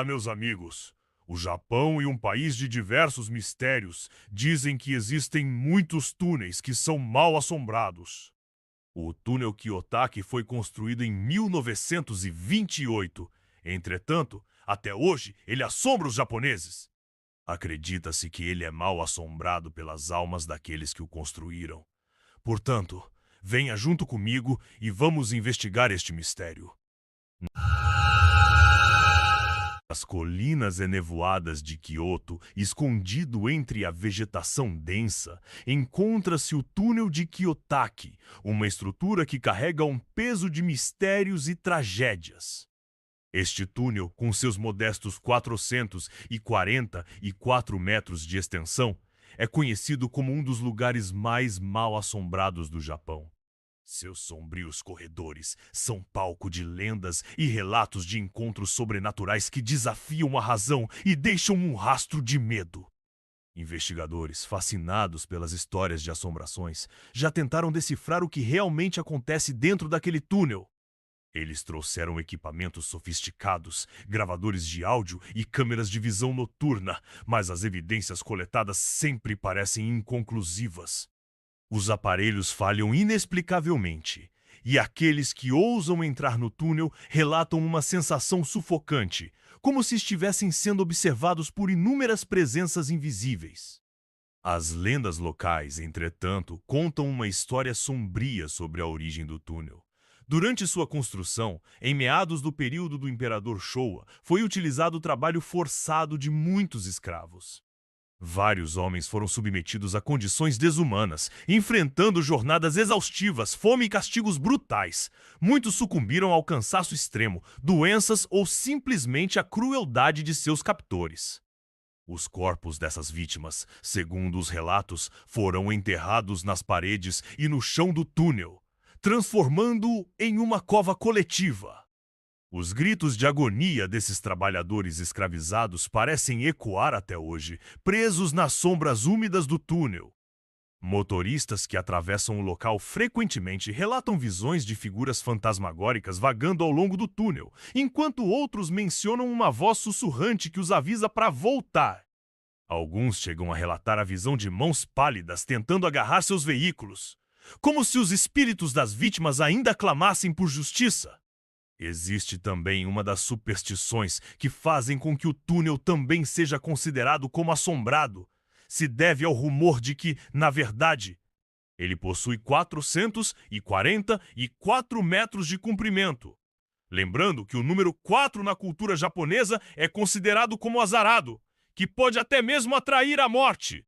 meus amigos. O Japão e um país de diversos mistérios dizem que existem muitos túneis que são mal assombrados. O túnel Kiyotaki foi construído em 1928. Entretanto, até hoje, ele assombra os japoneses. Acredita-se que ele é mal assombrado pelas almas daqueles que o construíram. Portanto, venha junto comigo e vamos investigar este mistério. As colinas enevoadas de Kyoto, escondido entre a vegetação densa, encontra-se o túnel de Kiyotaki, uma estrutura que carrega um peso de mistérios e tragédias. Este túnel, com seus modestos 444 metros de extensão, é conhecido como um dos lugares mais mal assombrados do Japão. Seus sombrios corredores são palco de lendas e relatos de encontros sobrenaturais que desafiam a razão e deixam um rastro de medo. Investigadores, fascinados pelas histórias de assombrações, já tentaram decifrar o que realmente acontece dentro daquele túnel. Eles trouxeram equipamentos sofisticados, gravadores de áudio e câmeras de visão noturna, mas as evidências coletadas sempre parecem inconclusivas. Os aparelhos falham inexplicavelmente, e aqueles que ousam entrar no túnel relatam uma sensação sufocante, como se estivessem sendo observados por inúmeras presenças invisíveis. As lendas locais, entretanto, contam uma história sombria sobre a origem do túnel. Durante sua construção, em meados do período do Imperador Showa, foi utilizado o trabalho forçado de muitos escravos. Vários homens foram submetidos a condições desumanas, enfrentando jornadas exaustivas, fome e castigos brutais. Muitos sucumbiram ao cansaço extremo, doenças ou simplesmente à crueldade de seus captores. Os corpos dessas vítimas, segundo os relatos, foram enterrados nas paredes e no chão do túnel, transformando-o em uma cova coletiva. Os gritos de agonia desses trabalhadores escravizados parecem ecoar até hoje, presos nas sombras úmidas do túnel. Motoristas que atravessam o local frequentemente relatam visões de figuras fantasmagóricas vagando ao longo do túnel, enquanto outros mencionam uma voz sussurrante que os avisa para voltar. Alguns chegam a relatar a visão de mãos pálidas tentando agarrar seus veículos, como se os espíritos das vítimas ainda clamassem por justiça. Existe também uma das superstições que fazem com que o túnel também seja considerado como assombrado. Se deve ao rumor de que, na verdade, ele possui 444 metros de comprimento. Lembrando que o número 4 na cultura japonesa é considerado como azarado, que pode até mesmo atrair a morte.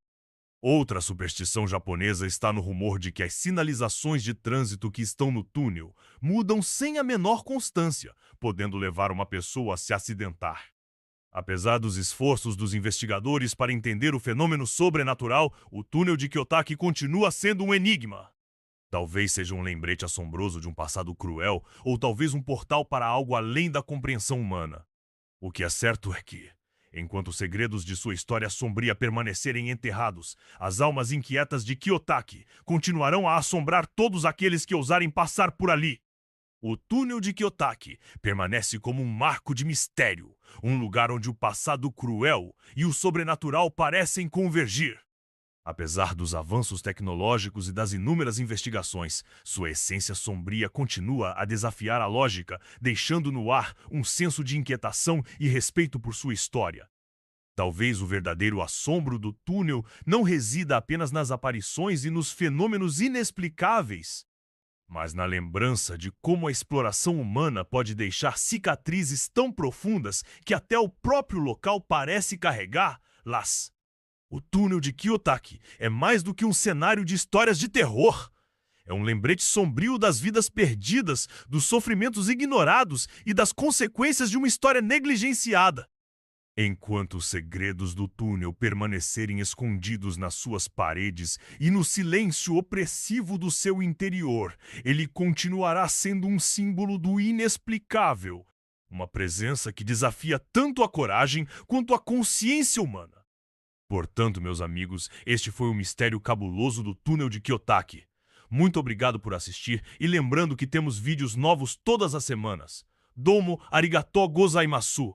Outra superstição japonesa está no rumor de que as sinalizações de trânsito que estão no túnel mudam sem a menor constância, podendo levar uma pessoa a se acidentar. Apesar dos esforços dos investigadores para entender o fenômeno sobrenatural, o túnel de Kiyotaki continua sendo um enigma. Talvez seja um lembrete assombroso de um passado cruel, ou talvez um portal para algo além da compreensão humana. O que é certo é que, enquanto os segredos de sua história sombria permanecerem enterrados, as almas inquietas de Kiyotaki continuarão a assombrar todos aqueles que ousarem passar por ali. O túnel de Kiyotaki permanece como um marco de mistério, um lugar onde o passado cruel e o sobrenatural parecem convergir. Apesar dos avanços tecnológicos e das inúmeras investigações, sua essência sombria continua a desafiar a lógica, deixando no ar um senso de inquietação e respeito por sua história. Talvez o verdadeiro assombro do túnel não resida apenas nas aparições e nos fenômenos inexplicáveis, mas na lembrança de como a exploração humana pode deixar cicatrizes tão profundas que até o próprio local parece carregá-las. O túnel de Kiyotaki é mais do que um cenário de histórias de terror. É um lembrete sombrio das vidas perdidas, dos sofrimentos ignorados e das consequências de uma história negligenciada. Enquanto os segredos do túnel permanecerem escondidos nas suas paredes e no silêncio opressivo do seu interior, ele continuará sendo um símbolo do inexplicável, uma presença que desafia tanto a coragem quanto a consciência humana. Portanto, meus amigos, este foi o mistério cabuloso do túnel de Kiyotaki. Muito obrigado por assistir e lembrando que temos vídeos novos todas as semanas. Domo arigatou gozaimasu.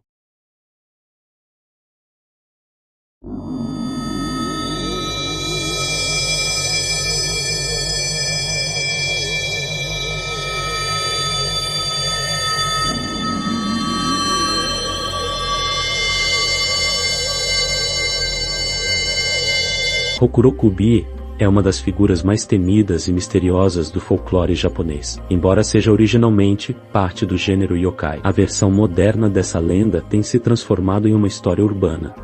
Rokurokubi é uma das figuras mais temidas e misteriosas do folclore japonês. Embora seja originalmente parte do gênero yokai, a versão moderna dessa lenda tem se transformado em uma história urbana.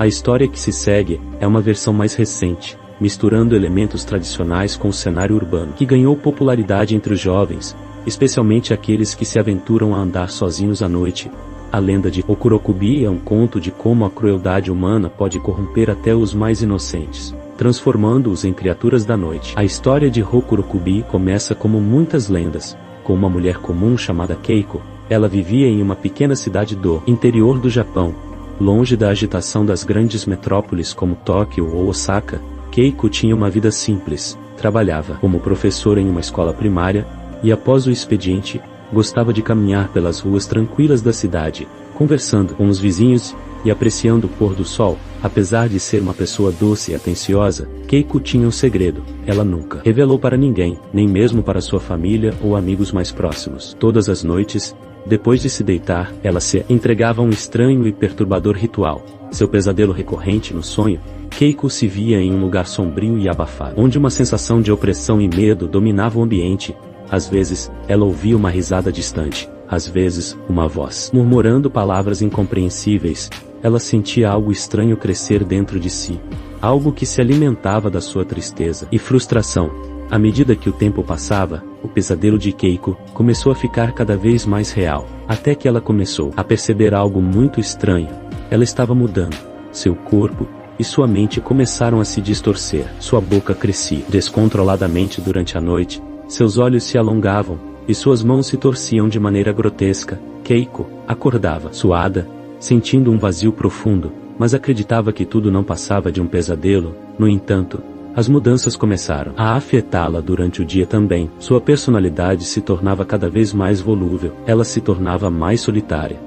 A história que se segue é uma versão mais recente, misturando elementos tradicionais com o cenário urbano, que ganhou popularidade entre os jovens, especialmente aqueles que se aventuram a andar sozinhos à noite. A lenda de Rokurokubi é um conto de como a crueldade humana pode corromper até os mais inocentes, transformando-os em criaturas da noite. A história de Rokurokubi começa como muitas lendas, com uma mulher comum chamada Keiko. Ela vivia em uma pequena cidade do interior do Japão, longe da agitação das grandes metrópoles como Tóquio ou Osaka. Keiko tinha uma vida simples, trabalhava como professora em uma escola primária, e após o expediente, gostava de caminhar pelas ruas tranquilas da cidade, conversando com os vizinhos e apreciando o pôr do sol. Apesar de ser uma pessoa doce e atenciosa, Keiko tinha um segredo. Ela nunca revelou para ninguém, nem mesmo para sua família ou amigos mais próximos. Todas as noites, depois de se deitar, ela se entregava a um estranho e perturbador ritual. Seu pesadelo recorrente no sonho, Keiko se via em um lugar sombrio e abafado, onde uma sensação de opressão e medo dominava o ambiente. Às vezes, ela ouvia uma risada distante, às vezes, uma voz murmurando palavras incompreensíveis. Ela sentia algo estranho crescer dentro de si, algo que se alimentava da sua tristeza e frustração. À medida que o tempo passava, o pesadelo de Keiko começou a ficar cada vez mais real, até que ela começou a perceber algo muito estranho. Ela estava mudando. Seu corpo e sua mente começaram a se distorcer. Sua boca crescia descontroladamente durante a noite. Seus olhos se alongavam, e suas mãos se torciam de maneira grotesca. Keiko acordava, suada, sentindo um vazio profundo, mas acreditava que tudo não passava de um pesadelo. No entanto, as mudanças começaram a afetá-la durante o dia também. Sua personalidade se tornava cada vez mais volúvel, ela se tornava mais solitária.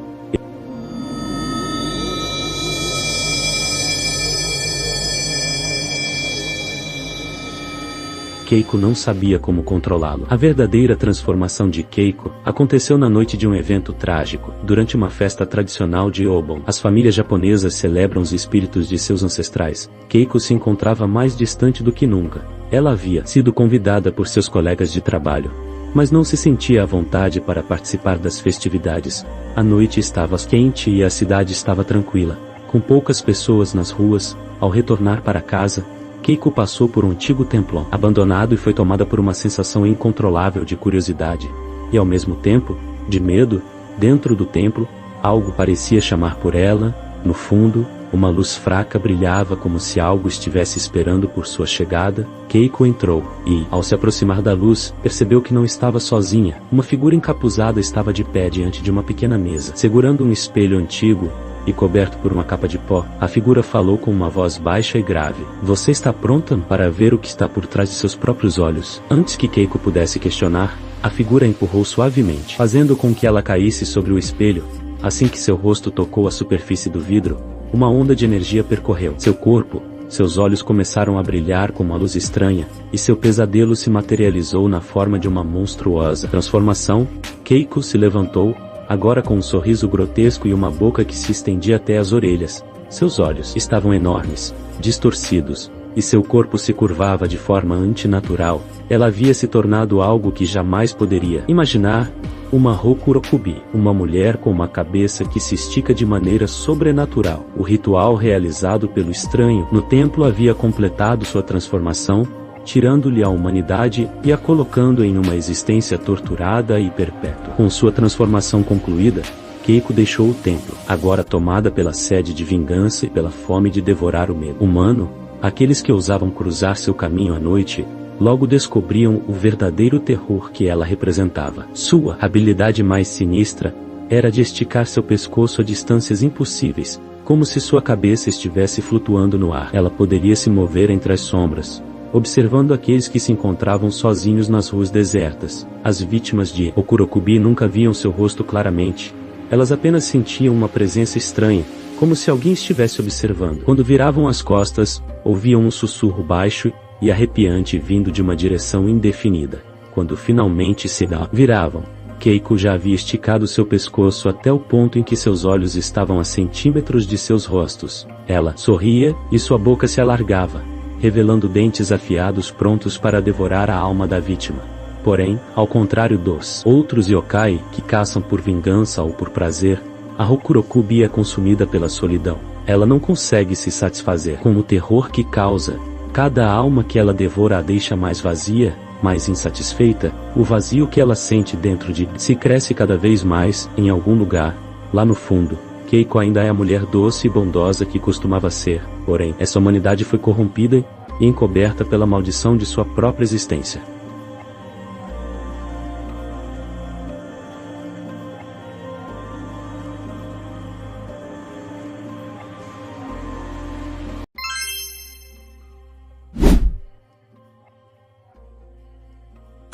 Keiko não sabia como controlá-lo. A verdadeira transformação de Keiko aconteceu na noite de um evento trágico. Durante uma festa tradicional de Obon, as famílias japonesas celebram os espíritos de seus ancestrais. Keiko se encontrava mais distante do que nunca. Ela havia sido convidada por seus colegas de trabalho, mas não se sentia à vontade para participar das festividades. A noite estava quente e a cidade estava tranquila, com poucas pessoas nas ruas. Ao retornar para casa, Keiko passou por um antigo templo abandonado e foi tomada por uma sensação incontrolável de curiosidade, e ao mesmo tempo, de medo. Dentro do templo, algo parecia chamar por ela. No fundo, uma luz fraca brilhava como se algo estivesse esperando por sua chegada. Keiko entrou, e, ao se aproximar da luz, percebeu que não estava sozinha. Uma figura encapuzada estava de pé diante de uma pequena mesa, segurando um espelho antigo e coberto por uma capa de pó. A figura falou com uma voz baixa e grave. Você está pronta para ver o que está por trás de seus próprios olhos? Antes que Keiko pudesse questionar, a figura a empurrou suavemente, fazendo com que ela caísse sobre o espelho. Assim que seu rosto tocou a superfície do vidro, uma onda de energia percorreu seu corpo. Seus olhos começaram a brilhar com uma luz estranha, e seu pesadelo se materializou na forma de uma monstruosa transformação. Keiko se levantou, agora com um sorriso grotesco e uma boca que se estendia até as orelhas. Seus olhos estavam enormes, distorcidos, e seu corpo se curvava de forma antinatural. Ela havia se tornado algo que jamais poderia imaginar. Uma Rokurokubi, uma mulher com uma cabeça que se estica de maneira sobrenatural. O ritual realizado pelo estranho no templo havia completado sua transformação, tirando-lhe a humanidade e a colocando em uma existência torturada e perpétua. Com sua transformação concluída, Keiko deixou o templo, agora tomada pela sede de vingança e pela fome de devorar o medo humano. Aqueles que ousavam cruzar seu caminho à noite logo descobriam o verdadeiro terror que ela representava. Sua habilidade mais sinistra era de esticar seu pescoço a distâncias impossíveis, como se sua cabeça estivesse flutuando no ar. Ela poderia se mover entre as sombras, observando aqueles que se encontravam sozinhos nas ruas desertas. As vítimas de Rokurokubi nunca viam seu rosto claramente, Elas apenas sentiam uma presença estranha, como se alguém estivesse observando. Quando viravam as costas, ouviam um sussurro baixo e arrepiante vindo de uma direção indefinida. Quando finalmente se viravam, Keiko já havia esticado seu pescoço até o ponto em que seus olhos estavam a centímetros de seus rostos. Ela sorria, e sua boca se alargava, revelando dentes afiados prontos para devorar a alma da vítima. Porém, ao contrário dos outros yokai, que caçam por vingança ou por prazer, a Rokurokubi é consumida pela solidão. Ela não consegue se satisfazer com o terror que causa. Cada alma que ela devora a deixa mais vazia, mais insatisfeita. O vazio que ela sente dentro de si cresce cada vez mais. Em algum lugar, lá no fundo, Keiko ainda é a mulher doce e bondosa que costumava ser. Porém, essa humanidade foi corrompida e encoberta pela maldição de sua própria existência.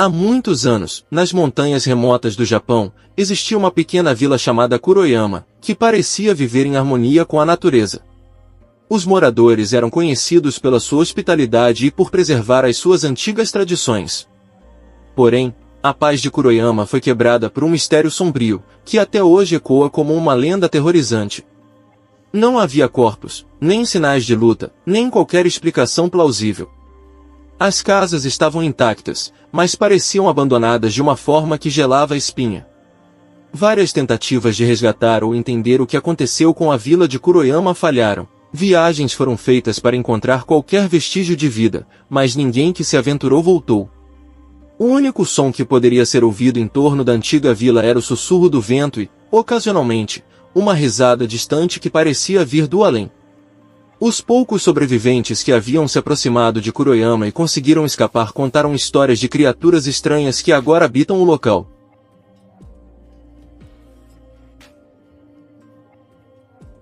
Há muitos anos, nas montanhas remotas do Japão, existia uma pequena vila chamada Kuroyama, que parecia viver em harmonia com a natureza. Os moradores eram conhecidos pela sua hospitalidade e por preservar as suas antigas tradições. Porém, a paz de Kuroyama foi quebrada por um mistério sombrio, que até hoje ecoa como uma lenda aterrorizante. Não havia corpos, nem sinais de luta, nem qualquer explicação plausível. As casas estavam intactas, mas pareciam abandonadas de uma forma que gelava a espinha. Várias tentativas de resgatar ou entender o que aconteceu com a vila de Kuroyama falharam. Viagens foram feitas para encontrar qualquer vestígio de vida, mas ninguém que se aventurou voltou. O único som que poderia ser ouvido em torno da antiga vila era o sussurro do vento e, ocasionalmente, uma risada distante que parecia vir do além. Os poucos sobreviventes que haviam se aproximado de Kuroyama e conseguiram escapar contaram histórias de criaturas estranhas que agora habitam o local.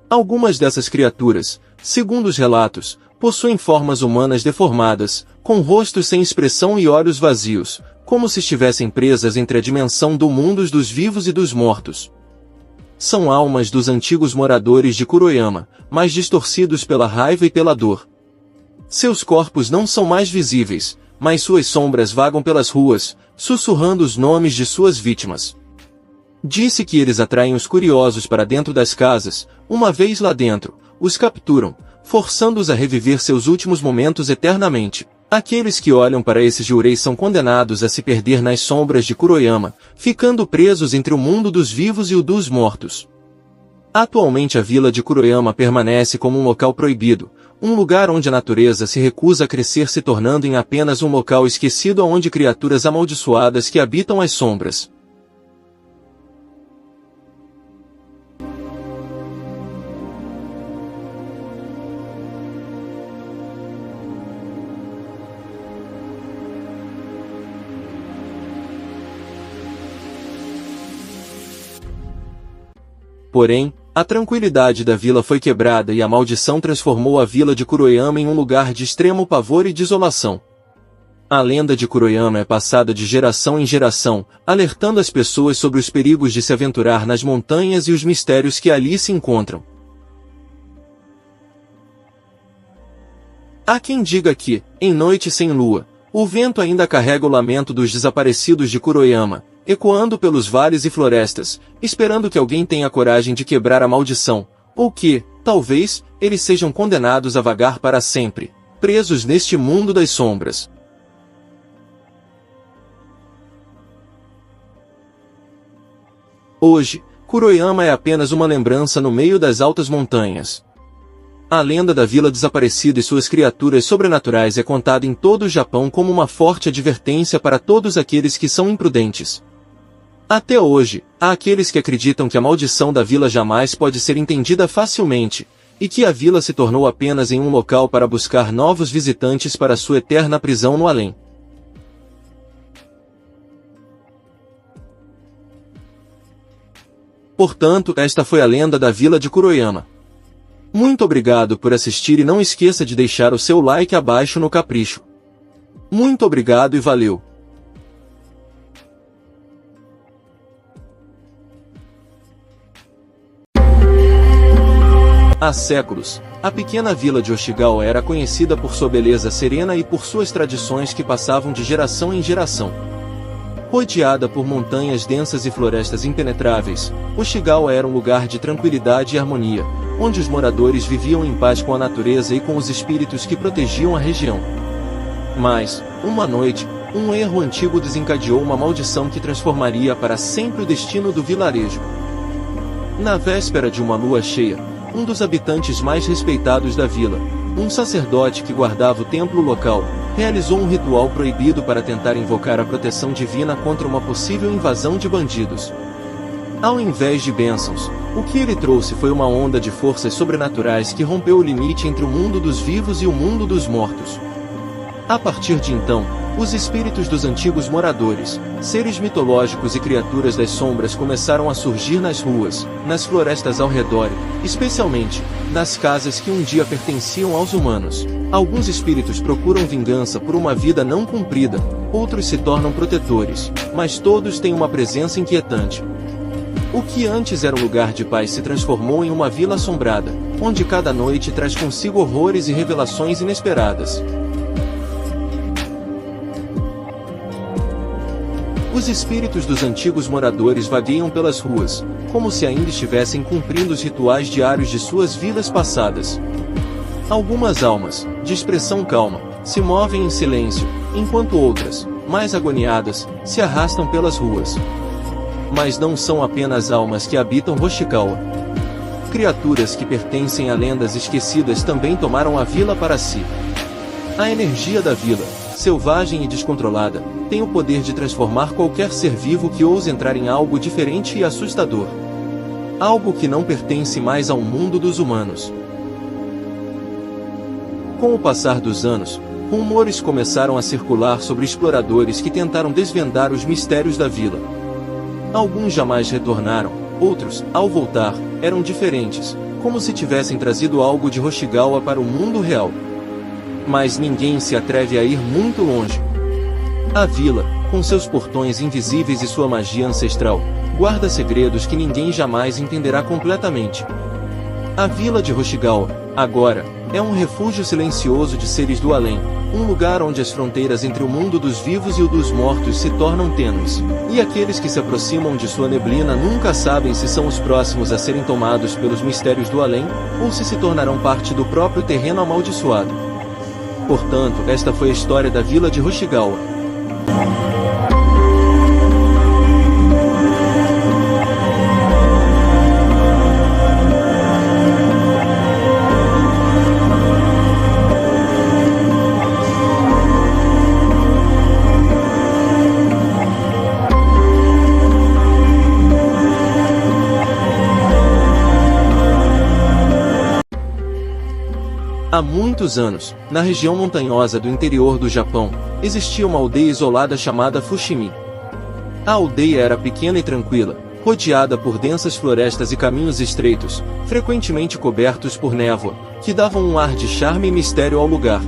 Algumas dessas criaturas, segundo os relatos, possuem formas humanas deformadas, com rostos sem expressão e olhos vazios, como se estivessem presas entre a dimensão do mundo dos vivos e dos mortos. São almas dos antigos moradores de Kuroyama, mas distorcidos pela raiva e pela dor. Seus corpos não são mais visíveis, mas suas sombras vagam pelas ruas, sussurrando os nomes de suas vítimas. Disse que eles atraem os curiosos para dentro das casas. Uma vez lá dentro, os capturam, forçando-os a reviver seus últimos momentos eternamente. Aqueles que olham para esses jureis são condenados a se perder nas sombras de Kuroyama, ficando presos entre o mundo dos vivos e o dos mortos. Atualmente a vila de Kuroyama permanece como um local proibido, um lugar onde a natureza se recusa a crescer, se tornando em apenas um local esquecido onde criaturas amaldiçoadas que habitam as sombras. Porém, a tranquilidade da vila foi quebrada e a maldição transformou a vila de Kuroyama em um lugar de extremo pavor e desolação. A lenda de Kuroyama é passada de geração em geração, alertando as pessoas sobre os perigos de se aventurar nas montanhas e os mistérios que ali se encontram. Há quem diga que, em noite sem lua, o vento ainda carrega o lamento dos desaparecidos de Kuroyama, ecoando pelos vales e florestas, esperando que alguém tenha coragem de quebrar a maldição, ou que, talvez, eles sejam condenados a vagar para sempre, presos neste mundo das sombras. Hoje, Kuroyama é apenas uma lembrança no meio das altas montanhas. A lenda da vila desaparecida e suas criaturas sobrenaturais é contada em todo o Japão como uma forte advertência para todos aqueles que são imprudentes. Até hoje, há aqueles que acreditam que a maldição da vila jamais pode ser entendida facilmente, e que a vila se tornou apenas em um local para buscar novos visitantes para sua eterna prisão no além. Portanto, esta foi a lenda da vila de Kuroyama. Muito obrigado por assistir e não esqueça de deixar o seu like abaixo no capricho. Muito obrigado e valeu! Há séculos, a pequena vila de Oshigawa era conhecida por sua beleza serena e por suas tradições que passavam de geração em geração. Rodeada por montanhas densas e florestas impenetráveis, Oshigawa era um lugar de tranquilidade e harmonia, onde os moradores viviam em paz com a natureza e com os espíritos que protegiam a região. Mas, uma noite, um erro antigo desencadeou uma maldição que transformaria para sempre o destino do vilarejo. Na véspera de uma lua cheia, um dos habitantes mais respeitados da vila, um sacerdote que guardava o templo local, realizou um ritual proibido para tentar invocar a proteção divina contra uma possível invasão de bandidos. Ao invés de bênçãos, o que ele trouxe foi uma onda de forças sobrenaturais que rompeu o limite entre o mundo dos vivos e o mundo dos mortos. A partir de então, os espíritos dos antigos moradores, seres mitológicos e criaturas das sombras começaram a surgir nas ruas, nas florestas ao redor, especialmente nas casas que um dia pertenciam aos humanos. Alguns espíritos procuram vingança por uma vida não cumprida, outros se tornam protetores, mas todos têm uma presença inquietante. O que antes era um lugar de paz se transformou em uma vila assombrada, onde cada noite traz consigo horrores e revelações inesperadas. Os espíritos dos antigos moradores vagueiam pelas ruas, como se ainda estivessem cumprindo os rituais diários de suas vidas passadas. Algumas almas, de expressão calma, se movem em silêncio, enquanto outras, mais agoniadas, se arrastam pelas ruas. Mas não são apenas almas que habitam Hoshikawa. Criaturas que pertencem a lendas esquecidas também tomaram a vila para si. A energia da vila, selvagem e descontrolada, tem o poder de transformar qualquer ser vivo que ouse entrar em algo diferente e assustador. Algo que não pertence mais ao mundo dos humanos. Com o passar dos anos, rumores começaram a circular sobre exploradores que tentaram desvendar os mistérios da vila. Alguns jamais retornaram, outros, ao voltar, eram diferentes, como se tivessem trazido algo de Hoshigawa para o mundo real. Mas ninguém se atreve a ir muito longe. A vila, com seus portões invisíveis e sua magia ancestral, guarda segredos que ninguém jamais entenderá completamente. A vila de Hoshigawa, agora, é um refúgio silencioso de seres do além, um lugar onde as fronteiras entre o mundo dos vivos e o dos mortos se tornam tênues, e aqueles que se aproximam de sua neblina nunca sabem se são os próximos a serem tomados pelos mistérios do além, ou se tornarão parte do próprio terreno amaldiçoado. Portanto, esta foi a história da vila de Hoshigawa. Há muitos anos, na região montanhosa do interior do Japão, existia uma aldeia isolada chamada Fushimi. A aldeia era pequena e tranquila, rodeada por densas florestas e caminhos estreitos, frequentemente cobertos por névoa, que davam um ar de charme e mistério ao lugar.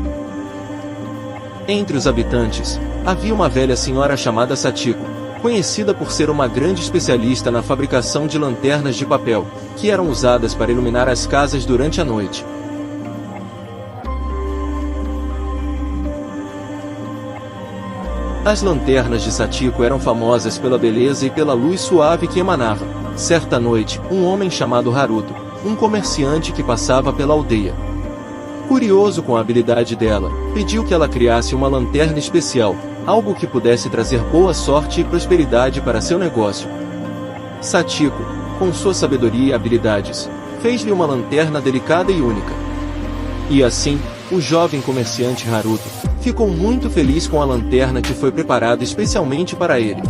Entre os habitantes, havia uma velha senhora chamada Satiko, conhecida por ser uma grande especialista na fabricação de lanternas de papel, que eram usadas para iluminar as casas durante a noite. As lanternas de Satiko eram famosas pela beleza e pela luz suave que emanava. Certa noite, um homem chamado Haruto, um comerciante que passava pela aldeia, curioso com a habilidade dela, pediu que ela criasse uma lanterna especial, algo que pudesse trazer boa sorte e prosperidade para seu negócio. Satiko, com sua sabedoria e habilidades, fez-lhe uma lanterna delicada e única. E assim, o jovem comerciante Haruto ficou muito feliz com a lanterna que foi preparada especialmente para ele.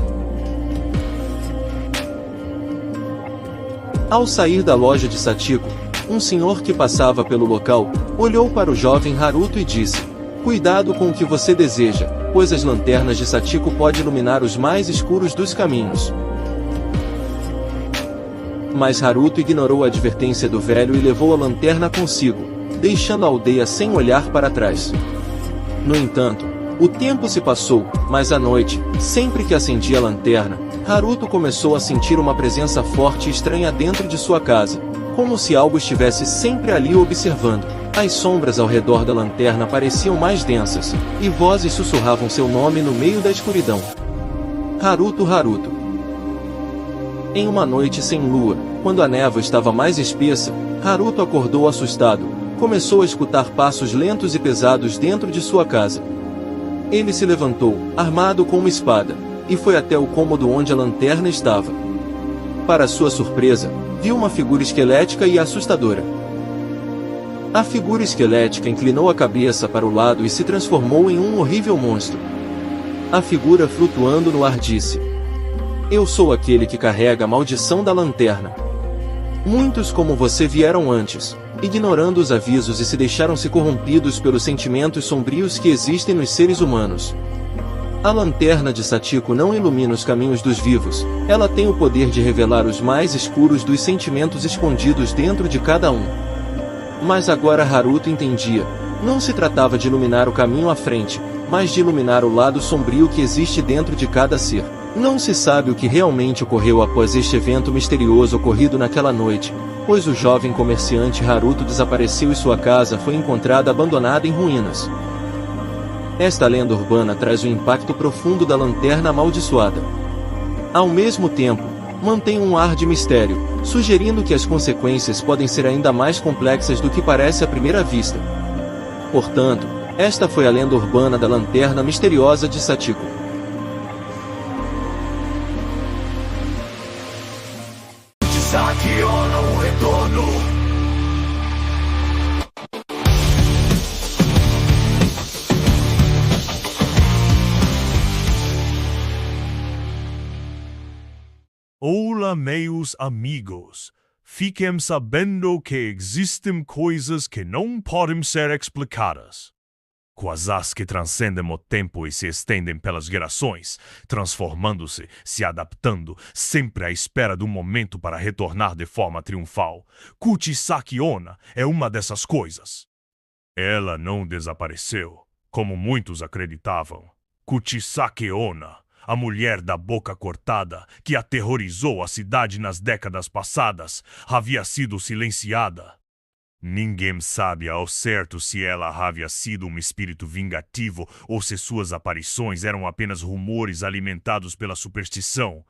Ao sair da loja de Satiko, um senhor que passava pelo local, olhou para o jovem Haruto e disse: "Cuidado com o que você deseja, pois as lanternas de Satiko podem iluminar os mais escuros dos caminhos." Mas Haruto ignorou a advertência do velho e levou a lanterna consigo, deixando a aldeia sem olhar para trás. No entanto, o tempo se passou, mas à noite, sempre que acendia a lanterna, Haruto começou a sentir uma presença forte e estranha dentro de sua casa. como se algo estivesse sempre ali observando. As sombras ao redor da lanterna pareciam mais densas, e vozes sussurravam seu nome no meio da escuridão. Haruto, Haruto. Em uma noite sem lua, quando a névoa estava mais espessa, Haruto acordou assustado. Começou a escutar passos lentos e pesados dentro de sua casa. Ele se levantou, armado com uma espada, e foi até o cômodo onde a lanterna estava. Para sua surpresa, viu uma figura esquelética e assustadora. A figura esquelética inclinou a cabeça para o lado e se transformou em um horrível monstro. A figura flutuando no ar disse: "Eu sou aquele que carrega a maldição da lanterna. Muitos como você vieram antes, ignorando os avisos e se deixaram-se corrompidos pelos sentimentos sombrios que existem nos seres humanos. A lanterna de Satiko não ilumina os caminhos dos vivos, ela tem o poder de revelar os mais escuros dos sentimentos escondidos dentro de cada um." Mas agora Haruto entendia. Não se tratava de iluminar o caminho à frente, mas de iluminar o lado sombrio que existe dentro de cada ser. Não se sabe o que realmente ocorreu após este evento misterioso ocorrido naquela noite, pois o jovem comerciante Haruto desapareceu e sua casa foi encontrada abandonada em ruínas. Esta lenda urbana traz o impacto profundo da lanterna amaldiçoada. Ao mesmo tempo, mantém um ar de mistério, sugerindo que as consequências podem ser ainda mais complexas do que parece à primeira vista. Portanto, esta foi a lenda urbana da lanterna misteriosa de Satiko. Olá, meus amigos. Fiquem sabendo que existem coisas que não podem ser explicadas. Coisas que transcendem o tempo e se estendem pelas gerações, transformando-se, se adaptando, sempre à espera de um momento para retornar de forma triunfal. Kuchisaki Onna é uma dessas coisas. Ela não desapareceu, como muitos acreditavam. Kuchisaki Onna, a mulher da boca cortada, que aterrorizou a cidade nas décadas passadas, havia sido silenciada. Ninguém sabe ao certo se ela havia sido um espírito vingativo ou se suas aparições eram apenas rumores alimentados pela superstição.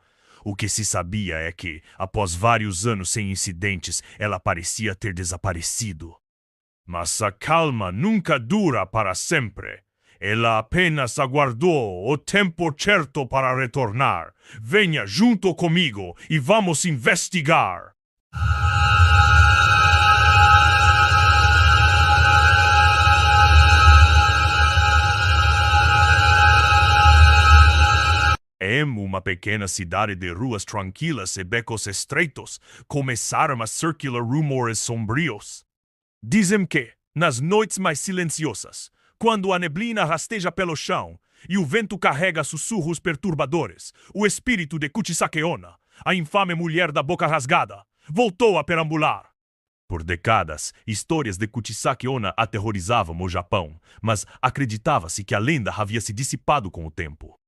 O que se sabia é que, após vários anos sem incidentes, ela parecia ter desaparecido. Mas a calma nunca dura para sempre. Ela apenas aguardou o tempo certo para retornar. Venha junto comigo e vamos investigar. Em uma pequena cidade de ruas tranquilas e becos estreitos, começaram a circular rumores sombrios. Dizem que, nas noites mais silenciosas, quando a neblina rasteja pelo chão e o vento carrega sussurros perturbadores, o espírito de Kuchisaki Onna, a infame mulher da boca rasgada, voltou a perambular. Por décadas, histórias de Kuchisaki Onna aterrorizavam o Japão, mas acreditava-se que a lenda havia se dissipado com o tempo.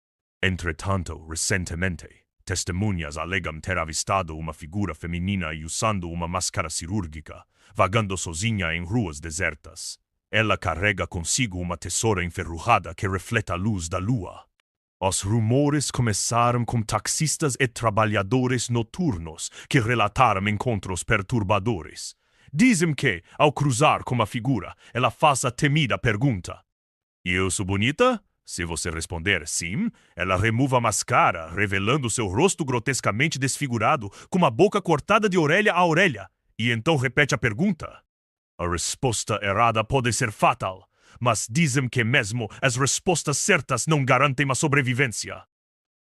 Entretanto, recentemente, testemunhas alegam ter avistado uma figura feminina usando uma máscara cirúrgica, vagando sozinha em ruas desertas. Ela carrega consigo uma tesoura enferrujada que reflete a luz da lua. Os rumores começaram com taxistas e trabalhadores noturnos que relataram encontros perturbadores. Dizem que, ao cruzar com a figura, ela faz a temida pergunta: "Eu sou bonita?" Se você responder sim, ela remove a máscara, revelando seu rosto grotescamente desfigurado, com a boca cortada de orelha a orelha, e então repete a pergunta. A resposta errada pode ser fatal, mas dizem que mesmo as respostas certas não garantem a sobrevivência.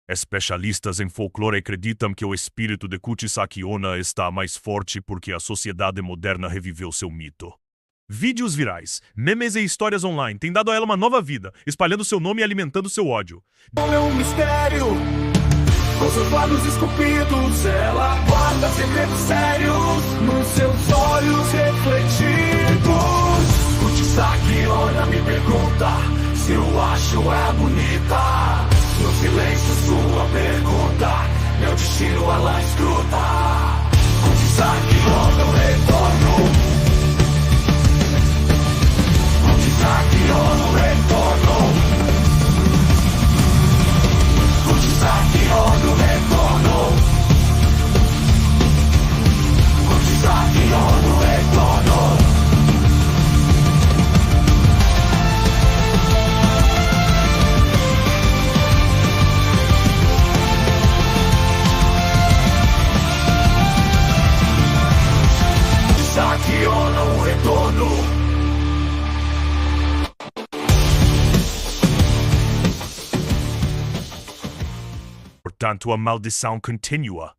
Especialistas em folclore acreditam que o espírito de Kuchisaki Onna está mais forte porque a sociedade moderna reviveu seu mito. Vídeos virais, memes e histórias online têm dado a ela uma nova vida, espalhando seu nome e alimentando seu ódio. É um mistério, com seus lábios esculpidos, ela guarda segredos sérios nos seus olhos refletidos. Kuchisaki Onna me pergunta se eu acho ela bonita. No silêncio sua pergunta, meu destino ela escuta. Kuchisaki no retorno. Kuchisaki no retorno. Kuchisaki no retorno. Kuchisaki no retorno. Kuchisaki no retorno. Portanto, a maldição continua.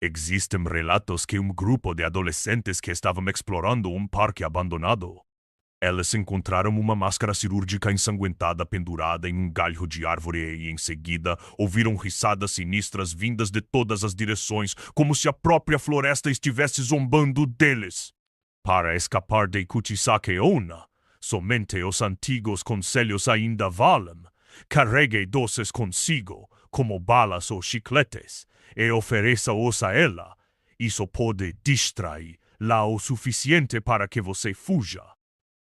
Existem relatos que grupo de adolescentes que estavam explorando parque abandonado. Eles encontraram uma máscara cirúrgica ensanguentada pendurada em galho de árvore e, em seguida, ouviram risadas sinistras vindas de todas as direções, como se a própria floresta estivesse zombando deles. Para escapar de Kuchisaki Onna, somente os antigos conselhos ainda valem. Carregue doces consigo, como balas ou chicletes, e ofereça-os a ela. Isso pode distrair-la o suficiente para que você fuja.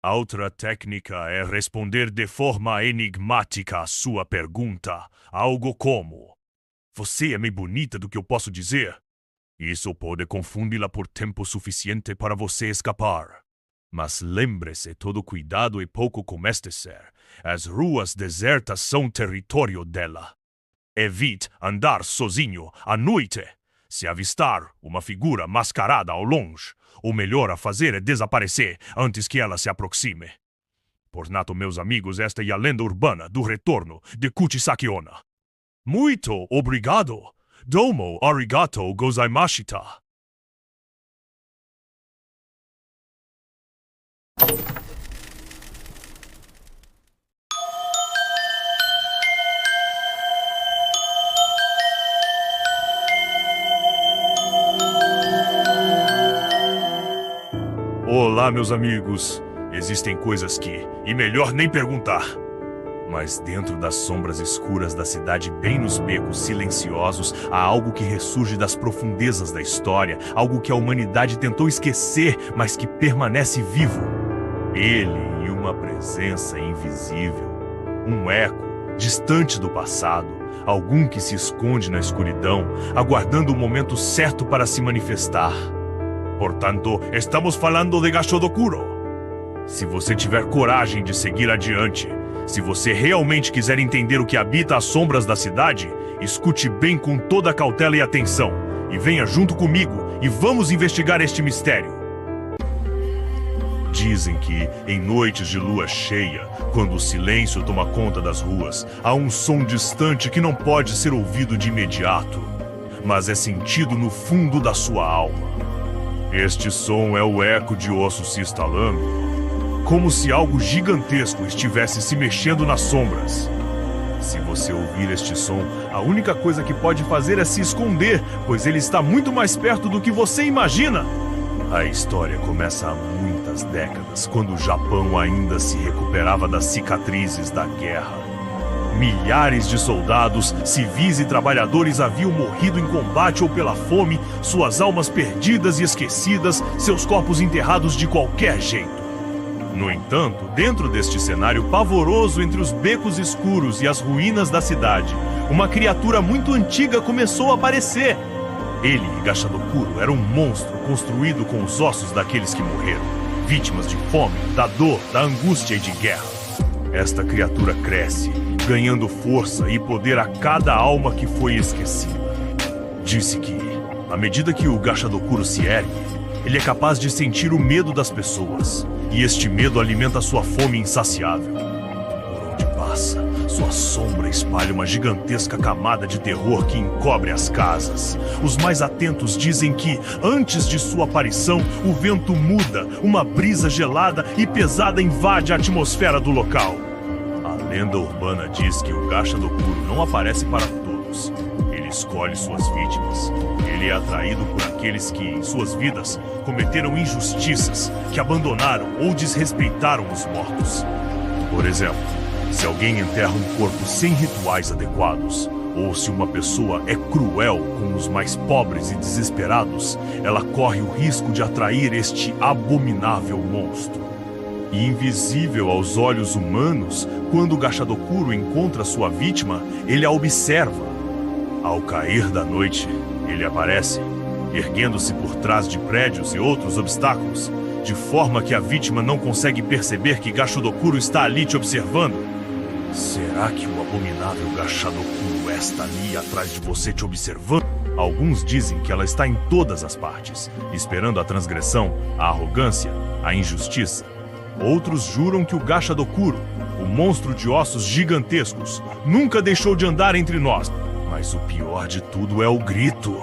A outra técnica é responder de forma enigmática à sua pergunta, algo como: você é mais bonita do que eu posso dizer? Isso pode confundi-la por tempo suficiente para você escapar. Mas lembre-se, todo cuidado é pouco como este ser. As ruas desertas são território dela. Evite andar sozinho à noite. Se avistar uma figura mascarada ao longe, o melhor a fazer é desaparecer antes que ela se aproxime. Portanto, meus amigos, esta é a lenda urbana do retorno de Kuchisaki Onna. Muito obrigado. Domo arigato gozaimashita. Olá, meus amigos. Existem coisas que, e melhor nem perguntar. Mas dentro das sombras escuras da cidade, bem nos becos silenciosos, há algo que ressurge das profundezas da história, algo que a humanidade tentou esquecer, mas que permanece vivo. Ele e uma presença invisível, um eco distante do passado, algum que se esconde na escuridão, aguardando o momento certo para se manifestar. Portanto, estamos falando de Gashodokuro. Se você tiver coragem de seguir adiante, se você realmente quiser entender o que habita as sombras da cidade, escute bem com toda a cautela e atenção, e venha junto comigo e vamos investigar este mistério. Dizem que, em noites de lua cheia, quando o silêncio toma conta das ruas, há um som distante que não pode ser ouvido de imediato, mas é sentido no fundo da sua alma. Este som é o eco de ossos se estalando, como se algo gigantesco estivesse se mexendo nas sombras. Se você ouvir este som, a única coisa que pode fazer é se esconder, pois ele está muito mais perto do que você imagina. A história começa há muitas décadas, quando o Japão ainda se recuperava das cicatrizes da guerra. Milhares de soldados, civis e trabalhadores haviam morrido em combate ou pela fome, suas almas perdidas e esquecidas, seus corpos enterrados de qualquer jeito. No entanto, dentro deste cenário pavoroso entre os becos escuros e as ruínas da cidade, uma criatura muito antiga começou a aparecer. Ele, Gashodokuro, era um monstro construído com os ossos daqueles que morreram, vítimas de fome, da dor, da angústia e de guerra. Esta criatura cresce, ganhando força e poder a cada alma que foi esquecida. Disse que, à medida que o Gashodokuro se ergue, ele é capaz de sentir o medo das pessoas, e este medo alimenta sua fome insaciável. Por onde passa, sua sombra espalha uma gigantesca camada de terror que encobre as casas. Os mais atentos dizem que, antes de sua aparição, o vento muda, uma brisa gelada e pesada invade a atmosfera do local. A lenda urbana diz que o Gashodokuro não aparece para todos. Ele escolhe suas vítimas. Ele é atraído por aqueles que, em suas vidas, cometeram injustiças, que abandonaram ou desrespeitaram os mortos. Por exemplo, se alguém enterra um corpo sem rituais adequados, ou se uma pessoa é cruel com os mais pobres e desesperados, ela corre o risco de atrair este abominável monstro. E invisível aos olhos humanos, quando o Gashadokuro encontra sua vítima, ele a observa. Ao cair da noite, ele aparece, erguendo-se por trás de prédios e outros obstáculos, de forma que a vítima não consegue perceber que Gashadokuro está ali te observando. Será que o abominável Gashadokuro está ali atrás de você te observando? Alguns dizem que ela está em todas as partes, esperando a transgressão, a arrogância, a injustiça. Outros juram que o Gashadokuro, o monstro de ossos gigantescos, nunca deixou de andar entre nós. Mas o pior de tudo é o grito.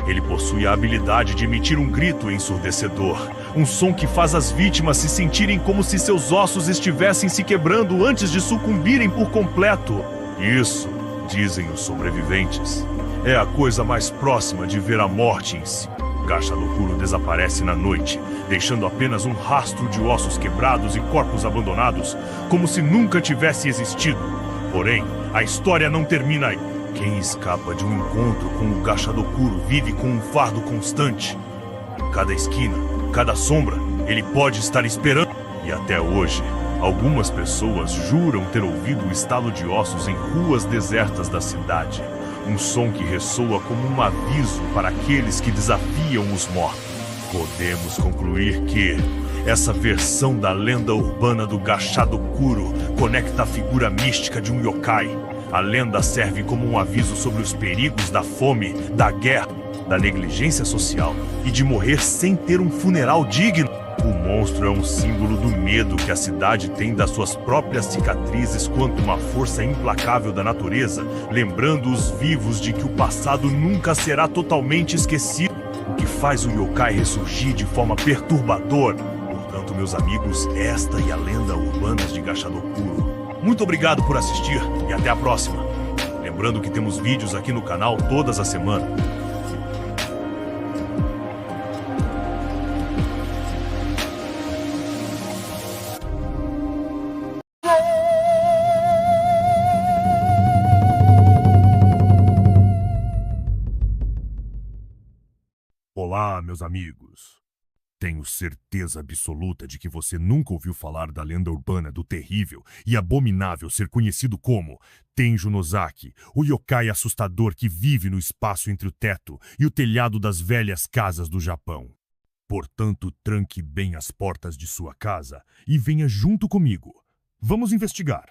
Ele possui a habilidade de emitir um grito ensurdecedor, um som que faz as vítimas se sentirem como se seus ossos estivessem se quebrando antes de sucumbirem por completo. Isso, dizem os sobreviventes, é a coisa mais próxima de ver a morte em si. Gashadokuro desaparece na noite, deixando apenas um rastro de ossos quebrados e corpos abandonados, como se nunca tivesse existido. Porém, a história não termina aí. Quem escapa de um encontro com o Gashadokuro vive com um fardo constante. Em cada esquina, cada sombra, ele pode estar esperando. E até hoje, algumas pessoas juram ter ouvido o estalo de ossos em ruas desertas da cidade. Um som que ressoa como um aviso para aqueles que desafiam os mortos. Podemos concluir que essa versão da lenda urbana do Gashadokuro conecta a figura mística de um yokai. A lenda serve como um aviso sobre os perigos da fome, da guerra, da negligência social e de morrer sem ter um funeral digno. O monstro é um símbolo do medo que a cidade tem das suas próprias cicatrizes quanto uma força implacável da natureza, lembrando os vivos de que o passado nunca será totalmente esquecido, o que faz o yokai ressurgir de forma perturbadora. Portanto, meus amigos, esta e a lenda urbanas de Gashadokuro. Muito obrigado por assistir e até a próxima. Lembrando que temos vídeos aqui no canal todas as semanas. Olá, meus amigos. Tenho certeza absoluta de que você nunca ouviu falar da lenda urbana do terrível e abominável ser conhecido como Tenjo Nozaki, o yokai assustador que vive no espaço entre o teto e o telhado das velhas casas do Japão. Portanto, tranque bem as portas de sua casa e venha junto comigo. Vamos investigar.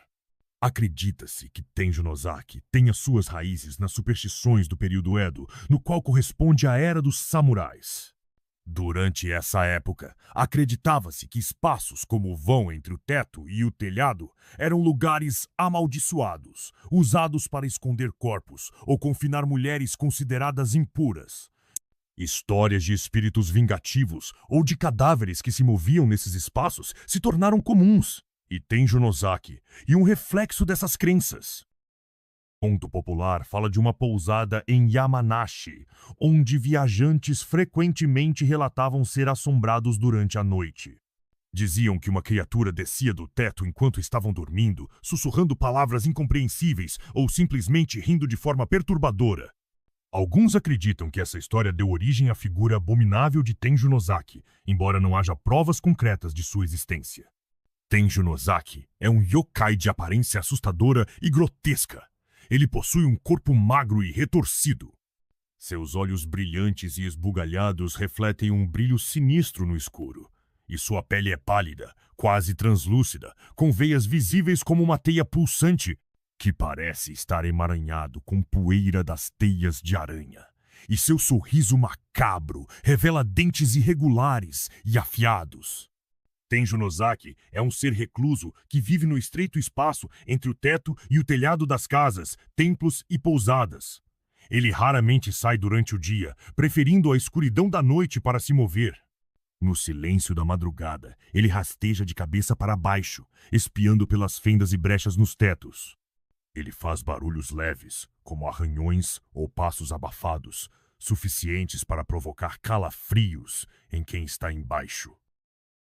Acredita-se que Tenjo Nozaki tenha suas raízes nas superstições do período Edo, no qual corresponde à era dos samurais. Durante essa época, acreditava-se que espaços como o vão entre o teto e o telhado eram lugares amaldiçoados, usados para esconder corpos ou confinar mulheres consideradas impuras. Histórias de espíritos vingativos ou de cadáveres que se moviam nesses espaços se tornaram comuns, e Tenjo Nozaki é um reflexo dessas crenças. Conto popular fala de uma pousada em Yamanashi, onde viajantes frequentemente relatavam ser assombrados durante a noite. Diziam que uma criatura descia do teto enquanto estavam dormindo, sussurrando palavras incompreensíveis ou simplesmente rindo de forma perturbadora. Alguns acreditam que essa história deu origem à figura abominável de Tenjo Nozaki, embora não haja provas concretas de sua existência. Tenjo Nozaki é um yokai de aparência assustadora e grotesca. Ele possui um corpo magro e retorcido. Seus olhos brilhantes e esbugalhados refletem um brilho sinistro no escuro. E sua pele é pálida, quase translúcida, com veias visíveis como uma teia pulsante, que parece estar emaranhado com poeira das teias de aranha. E seu sorriso macabro revela dentes irregulares e afiados. Tenjo Nozaki é um ser recluso que vive no estreito espaço entre o teto e o telhado das casas, templos e pousadas. Ele raramente sai durante o dia, preferindo a escuridão da noite para se mover. No silêncio da madrugada, ele rasteja de cabeça para baixo, espiando pelas fendas e brechas nos tetos. Ele faz barulhos leves, como arranhões ou passos abafados, suficientes para provocar calafrios em quem está embaixo.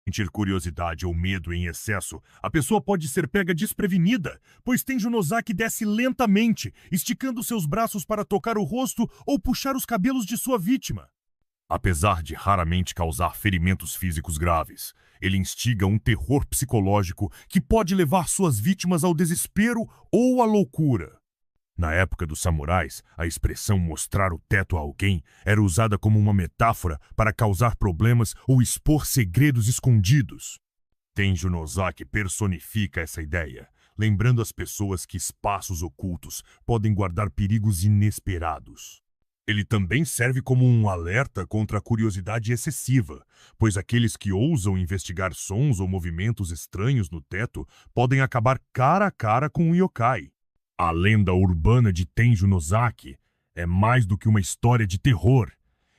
Sentir curiosidade ou medo em excesso, a pessoa pode ser pega desprevenida, pois Tenjo Nozaki desce lentamente, esticando seus braços para tocar o rosto ou puxar os cabelos de sua vítima. Apesar de raramente causar ferimentos físicos graves, ele instiga um terror psicológico que pode levar suas vítimas ao desespero ou à loucura. Na época dos samurais, a expressão mostrar o teto a alguém era usada como uma metáfora para causar problemas ou expor segredos escondidos. Tenjo Nozaki personifica essa ideia, lembrando as pessoas que espaços ocultos podem guardar perigos inesperados. Ele também serve como um alerta contra a curiosidade excessiva, pois aqueles que ousam investigar sons ou movimentos estranhos no teto podem acabar cara a cara com um yokai. A lenda urbana de Tenjo Nozaki é mais do que uma história de terror.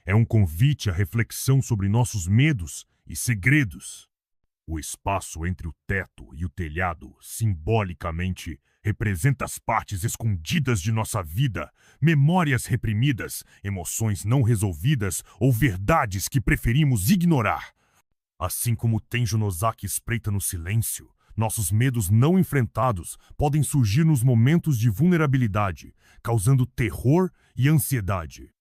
É um convite à reflexão sobre nossos medos e segredos. O espaço entre o teto e o telhado, simbolicamente, representa as partes escondidas de nossa vida, memórias reprimidas, emoções não resolvidas ou verdades que preferimos ignorar. Assim como Tenjo Nozaki espreita no silêncio, nossos medos não enfrentados podem surgir nos momentos de vulnerabilidade, causando terror e ansiedade.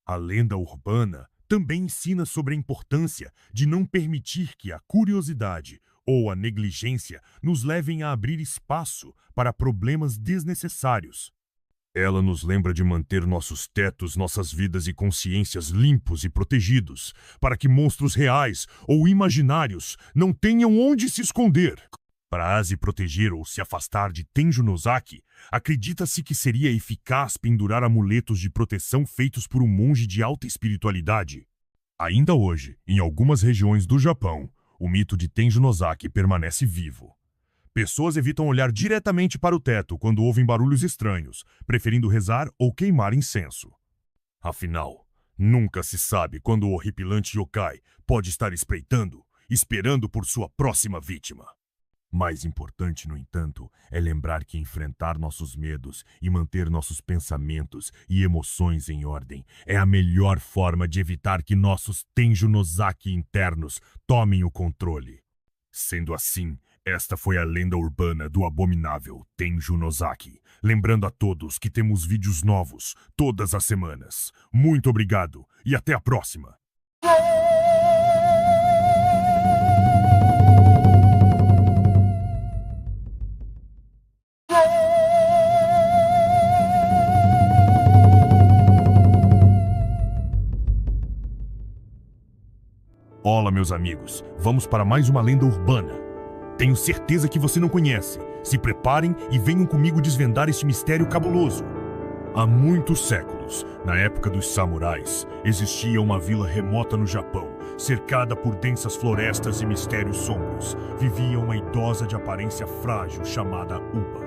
A lenda urbana também ensina sobre a importância de não permitir que a curiosidade ou a negligência nos levem a abrir espaço para problemas desnecessários. Ela nos lembra de manter nossos tetos, nossas vidas e consciências limpos e protegidos, para que monstros reais ou imaginários não tenham onde se esconder. Para se proteger ou se afastar de Tenjo Nozaki, acredita-se que seria eficaz pendurar amuletos de proteção feitos por um monge de alta espiritualidade. Ainda hoje, em algumas regiões do Japão, o mito de Tenjo Nozaki permanece vivo. Pessoas evitam olhar diretamente para o teto quando ouvem barulhos estranhos, preferindo rezar ou queimar incenso. Afinal, nunca se sabe quando o horripilante yokai pode estar espreitando, esperando por sua próxima vítima. Mais importante, no entanto, é lembrar que enfrentar nossos medos e manter nossos pensamentos e emoções em ordem é a melhor forma de evitar que nossos Tenjo Nozaki internos tomem o controle. Sendo assim, esta foi a lenda urbana do abominável Tenjo Nozaki. Lembrando a todos que temos vídeos novos todas as semanas. Muito obrigado e até a próxima! Olá, meus amigos. Vamos para mais uma lenda urbana. Tenho certeza que você não conhece. Se preparem e venham comigo desvendar este mistério cabuloso. Há muitos séculos, na época dos samurais, existia uma vila remota no Japão, cercada por densas florestas e mistérios sombrios. Vivia uma idosa de aparência frágil chamada Uba.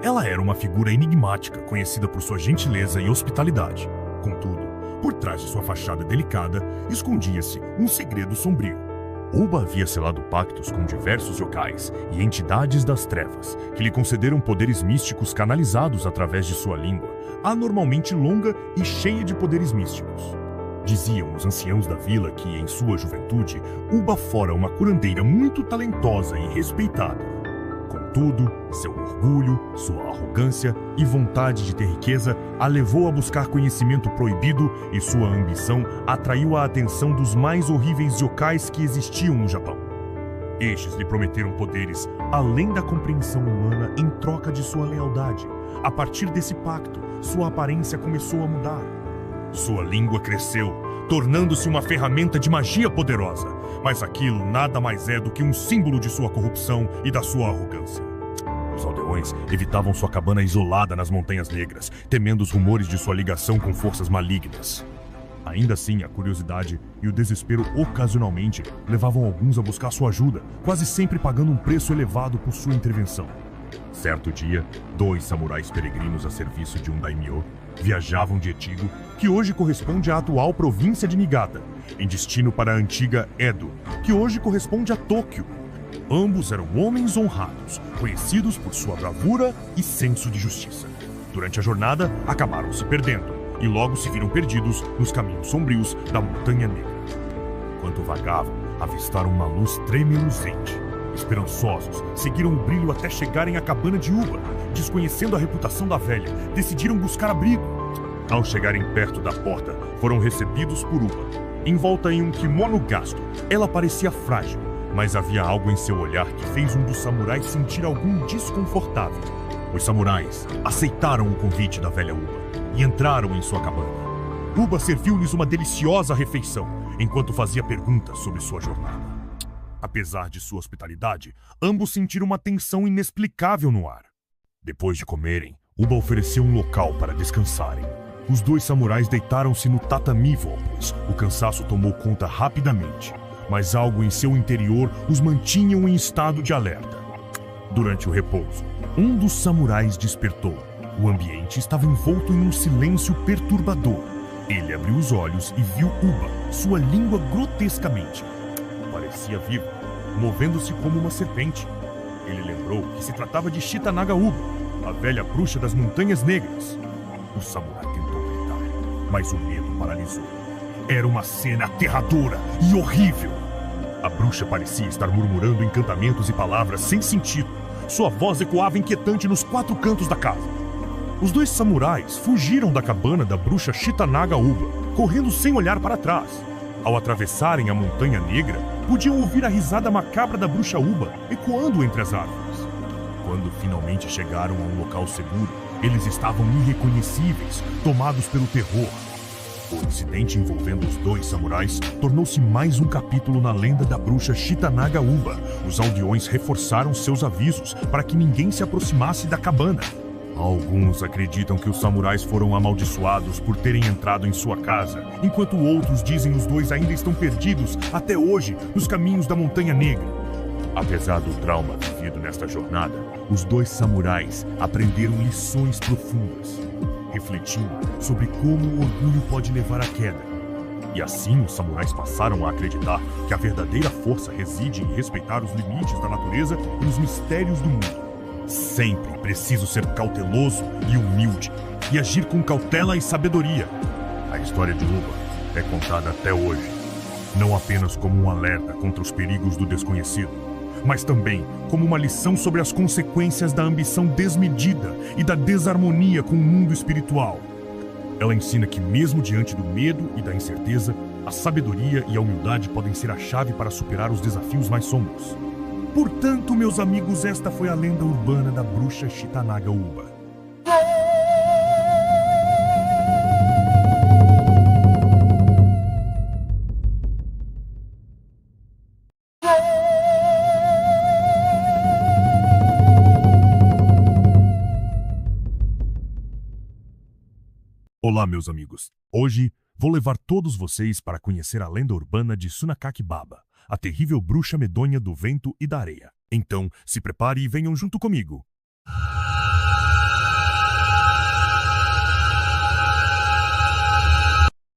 Ela era uma figura enigmática, conhecida por sua gentileza e hospitalidade. Contudo, por trás de sua fachada delicada, escondia-se um segredo sombrio. Uba havia selado pactos com diversos yokais e entidades das trevas, que lhe concederam poderes místicos canalizados através de sua língua, anormalmente longa e cheia de poderes místicos. Diziam os anciãos da vila que, em sua juventude, Uba fora uma curandeira muito talentosa e respeitada. Contudo, seu orgulho, sua arrogância e vontade de ter riqueza a levou a buscar conhecimento proibido e sua ambição atraiu a atenção dos mais horríveis yokais que existiam no Japão. Estes lhe prometeram poderes além da compreensão humana em troca de sua lealdade. A partir desse pacto, sua aparência começou a mudar. Sua língua cresceu, tornando-se uma ferramenta de magia poderosa, mas aquilo nada mais é do que um símbolo de sua corrupção e da sua arrogância. Os aldeões evitavam sua cabana isolada nas Montanhas Negras, temendo os rumores de sua ligação com forças malignas. Ainda assim, a curiosidade e o desespero ocasionalmente levavam alguns a buscar sua ajuda, quase sempre pagando um preço elevado por sua intervenção. Certo dia, 2 samurais peregrinos a serviço de um daimyo viajavam de Echigo, que hoje corresponde à atual província de Niigata, em destino para a antiga Edo, que hoje corresponde a Tóquio. Ambos eram homens honrados, conhecidos por sua bravura e senso de justiça. Durante a jornada, acabaram se perdendo, e logo se viram perdidos nos caminhos sombrios da Montanha Negra. Enquanto vagavam, avistaram uma luz tremeluzente. Esperançosos, seguiram o brilho até chegarem à cabana de Uba. Desconhecendo a reputação da velha, decidiram buscar abrigo. Ao chegarem perto da porta, foram recebidos por Uba. Envolta em um kimono gasto, ela parecia frágil, mas havia algo em seu olhar que fez um dos samurais sentir algum desconfortável. Os samurais aceitaram o convite da velha Uba e entraram em sua cabana. Uba serviu-lhes uma deliciosa refeição, enquanto fazia perguntas sobre sua jornada. Apesar de sua hospitalidade, ambos sentiram uma tensão inexplicável no ar. Depois de comerem, Uba ofereceu um local para descansarem. Os dois samurais deitaram-se no tatami pois o cansaço tomou conta rapidamente, mas algo em seu interior os mantinha em estado de alerta. Durante o repouso, um dos samurais despertou. O ambiente estava envolto em um silêncio perturbador. Ele abriu os olhos e viu Uba, sua língua grotescamente. Parecia vivo, movendo-se como uma serpente. Ele lembrou que se tratava de Shitanaga Uba, a velha bruxa das Montanhas Negras. O samurai tentou gritar, mas o medo paralisou. Era uma cena aterradora e horrível. A bruxa parecia estar murmurando encantamentos e palavras sem sentido. Sua voz ecoava inquietante nos 4 cantos da casa. Os dois samurais fugiram da cabana da bruxa Shitanaga Uba, correndo sem olhar para trás. Ao atravessarem a Montanha Negra, podiam ouvir a risada macabra da bruxa Uba ecoando entre as árvores. Quando finalmente chegaram a um local seguro, eles estavam irreconhecíveis, tomados pelo terror. O incidente envolvendo os dois samurais tornou-se mais um capítulo na lenda da bruxa Shitanaga Uba. Os aldeões reforçaram seus avisos para que ninguém se aproximasse da cabana. Alguns acreditam que os samurais foram amaldiçoados por terem entrado em sua casa, enquanto outros dizem que os dois ainda estão perdidos até hoje nos caminhos da Montanha Negra. Apesar do trauma vivido nesta jornada, os dois samurais aprenderam lições profundas, refletindo sobre como o orgulho pode levar à queda. E assim os samurais passaram a acreditar que a verdadeira força reside em respeitar os limites da natureza e os mistérios do mundo. Sempre preciso ser cauteloso e humilde, e agir com cautela e sabedoria. A história de Uba é contada até hoje, não apenas como um alerta contra os perigos do desconhecido, mas também como uma lição sobre as consequências da ambição desmedida e da desarmonia com o mundo espiritual. Ela ensina que mesmo diante do medo e da incerteza, a sabedoria e a humildade podem ser a chave para superar os desafios mais sombrios. Portanto, meus amigos, esta foi a lenda urbana da bruxa Shitanaga Uba. Olá, meus amigos. Hoje vou levar todos vocês para conhecer a lenda urbana de Tsunakaki Baba, a terrível bruxa medonha do vento e da areia. Então, se prepare e venham junto comigo.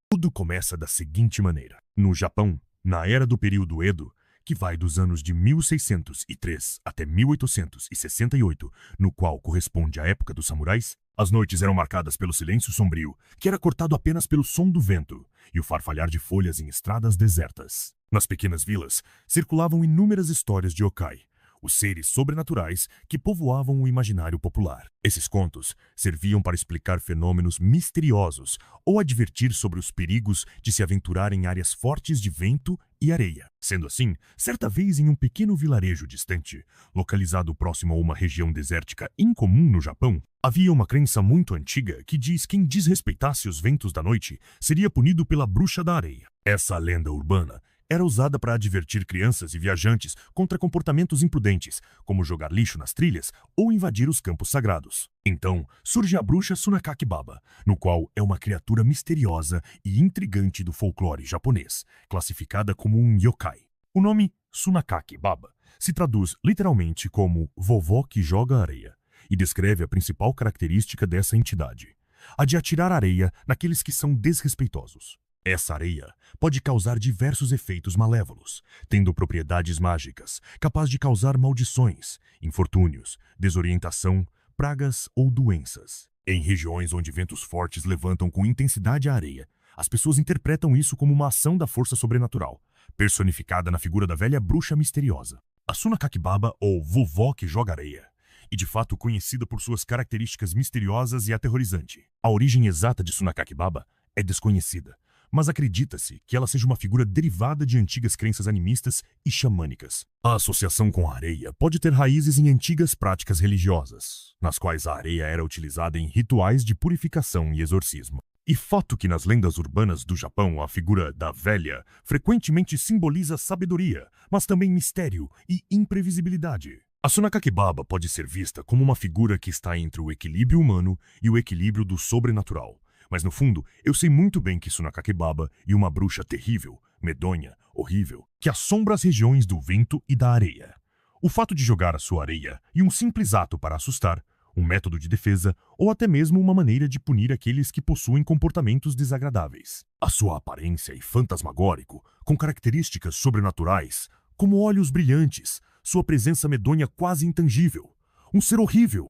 Tudo começa da seguinte maneira. No Japão, na era do período Edo, que vai dos anos de 1603 até 1868, no qual corresponde à época dos samurais, as noites eram marcadas pelo silêncio sombrio, que era cortado apenas pelo som do vento e o farfalhar de folhas em estradas desertas. Nas pequenas vilas, circulavam inúmeras histórias de yokai, os seres sobrenaturais que povoavam o imaginário popular. Esses contos serviam para explicar fenômenos misteriosos ou advertir sobre os perigos de se aventurar em áreas fortes de vento e areia. Sendo assim, certa vez em um pequeno vilarejo distante, localizado próximo a uma região desértica incomum no Japão, havia uma crença muito antiga que diz que quem desrespeitasse os ventos da noite seria punido pela bruxa da areia. Essa lenda urbana era usada para advertir crianças e viajantes contra comportamentos imprudentes, como jogar lixo nas trilhas ou invadir os campos sagrados. Então, surge a bruxa Tsunakaki Baba, no qual é uma criatura misteriosa e intrigante do folclore japonês, classificada como um yokai. O nome Tsunakaki Baba se traduz literalmente como vovó que joga areia e descreve a principal característica dessa entidade, a de atirar areia naqueles que são desrespeitosos. Essa areia pode causar diversos efeitos malévolos, tendo propriedades mágicas, capaz de causar maldições, infortúnios, desorientação, pragas ou doenças. Em regiões onde ventos fortes levantam com intensidade a areia, as pessoas interpretam isso como uma ação da força sobrenatural, personificada na figura da velha bruxa misteriosa, a Suna Kakibaba ou Vovó que Joga Areia, e de fato conhecida por suas características misteriosas e aterrorizante. A origem exata de Suna Kakibaba é desconhecida, mas acredita-se que ela seja uma figura derivada de antigas crenças animistas e xamânicas. A associação com a areia pode ter raízes em antigas práticas religiosas, nas quais a areia era utilizada em rituais de purificação e exorcismo. E fato que nas lendas urbanas do Japão a figura da velha frequentemente simboliza sabedoria, mas também mistério e imprevisibilidade. A Suna Kakibaba pode ser vista como uma figura que está entre o equilíbrio humano e o equilíbrio do sobrenatural. Mas no fundo, eu sei muito bem que Suna Kakibaba é uma bruxa terrível, medonha, horrível, que assombra as regiões do vento e da areia. O fato de jogar a sua areia e um simples ato para assustar, um método de defesa ou até mesmo uma maneira de punir aqueles que possuem comportamentos desagradáveis. A sua aparência é fantasmagórico, com características sobrenaturais, como olhos brilhantes, sua presença medonha quase intangível. Um ser horrível.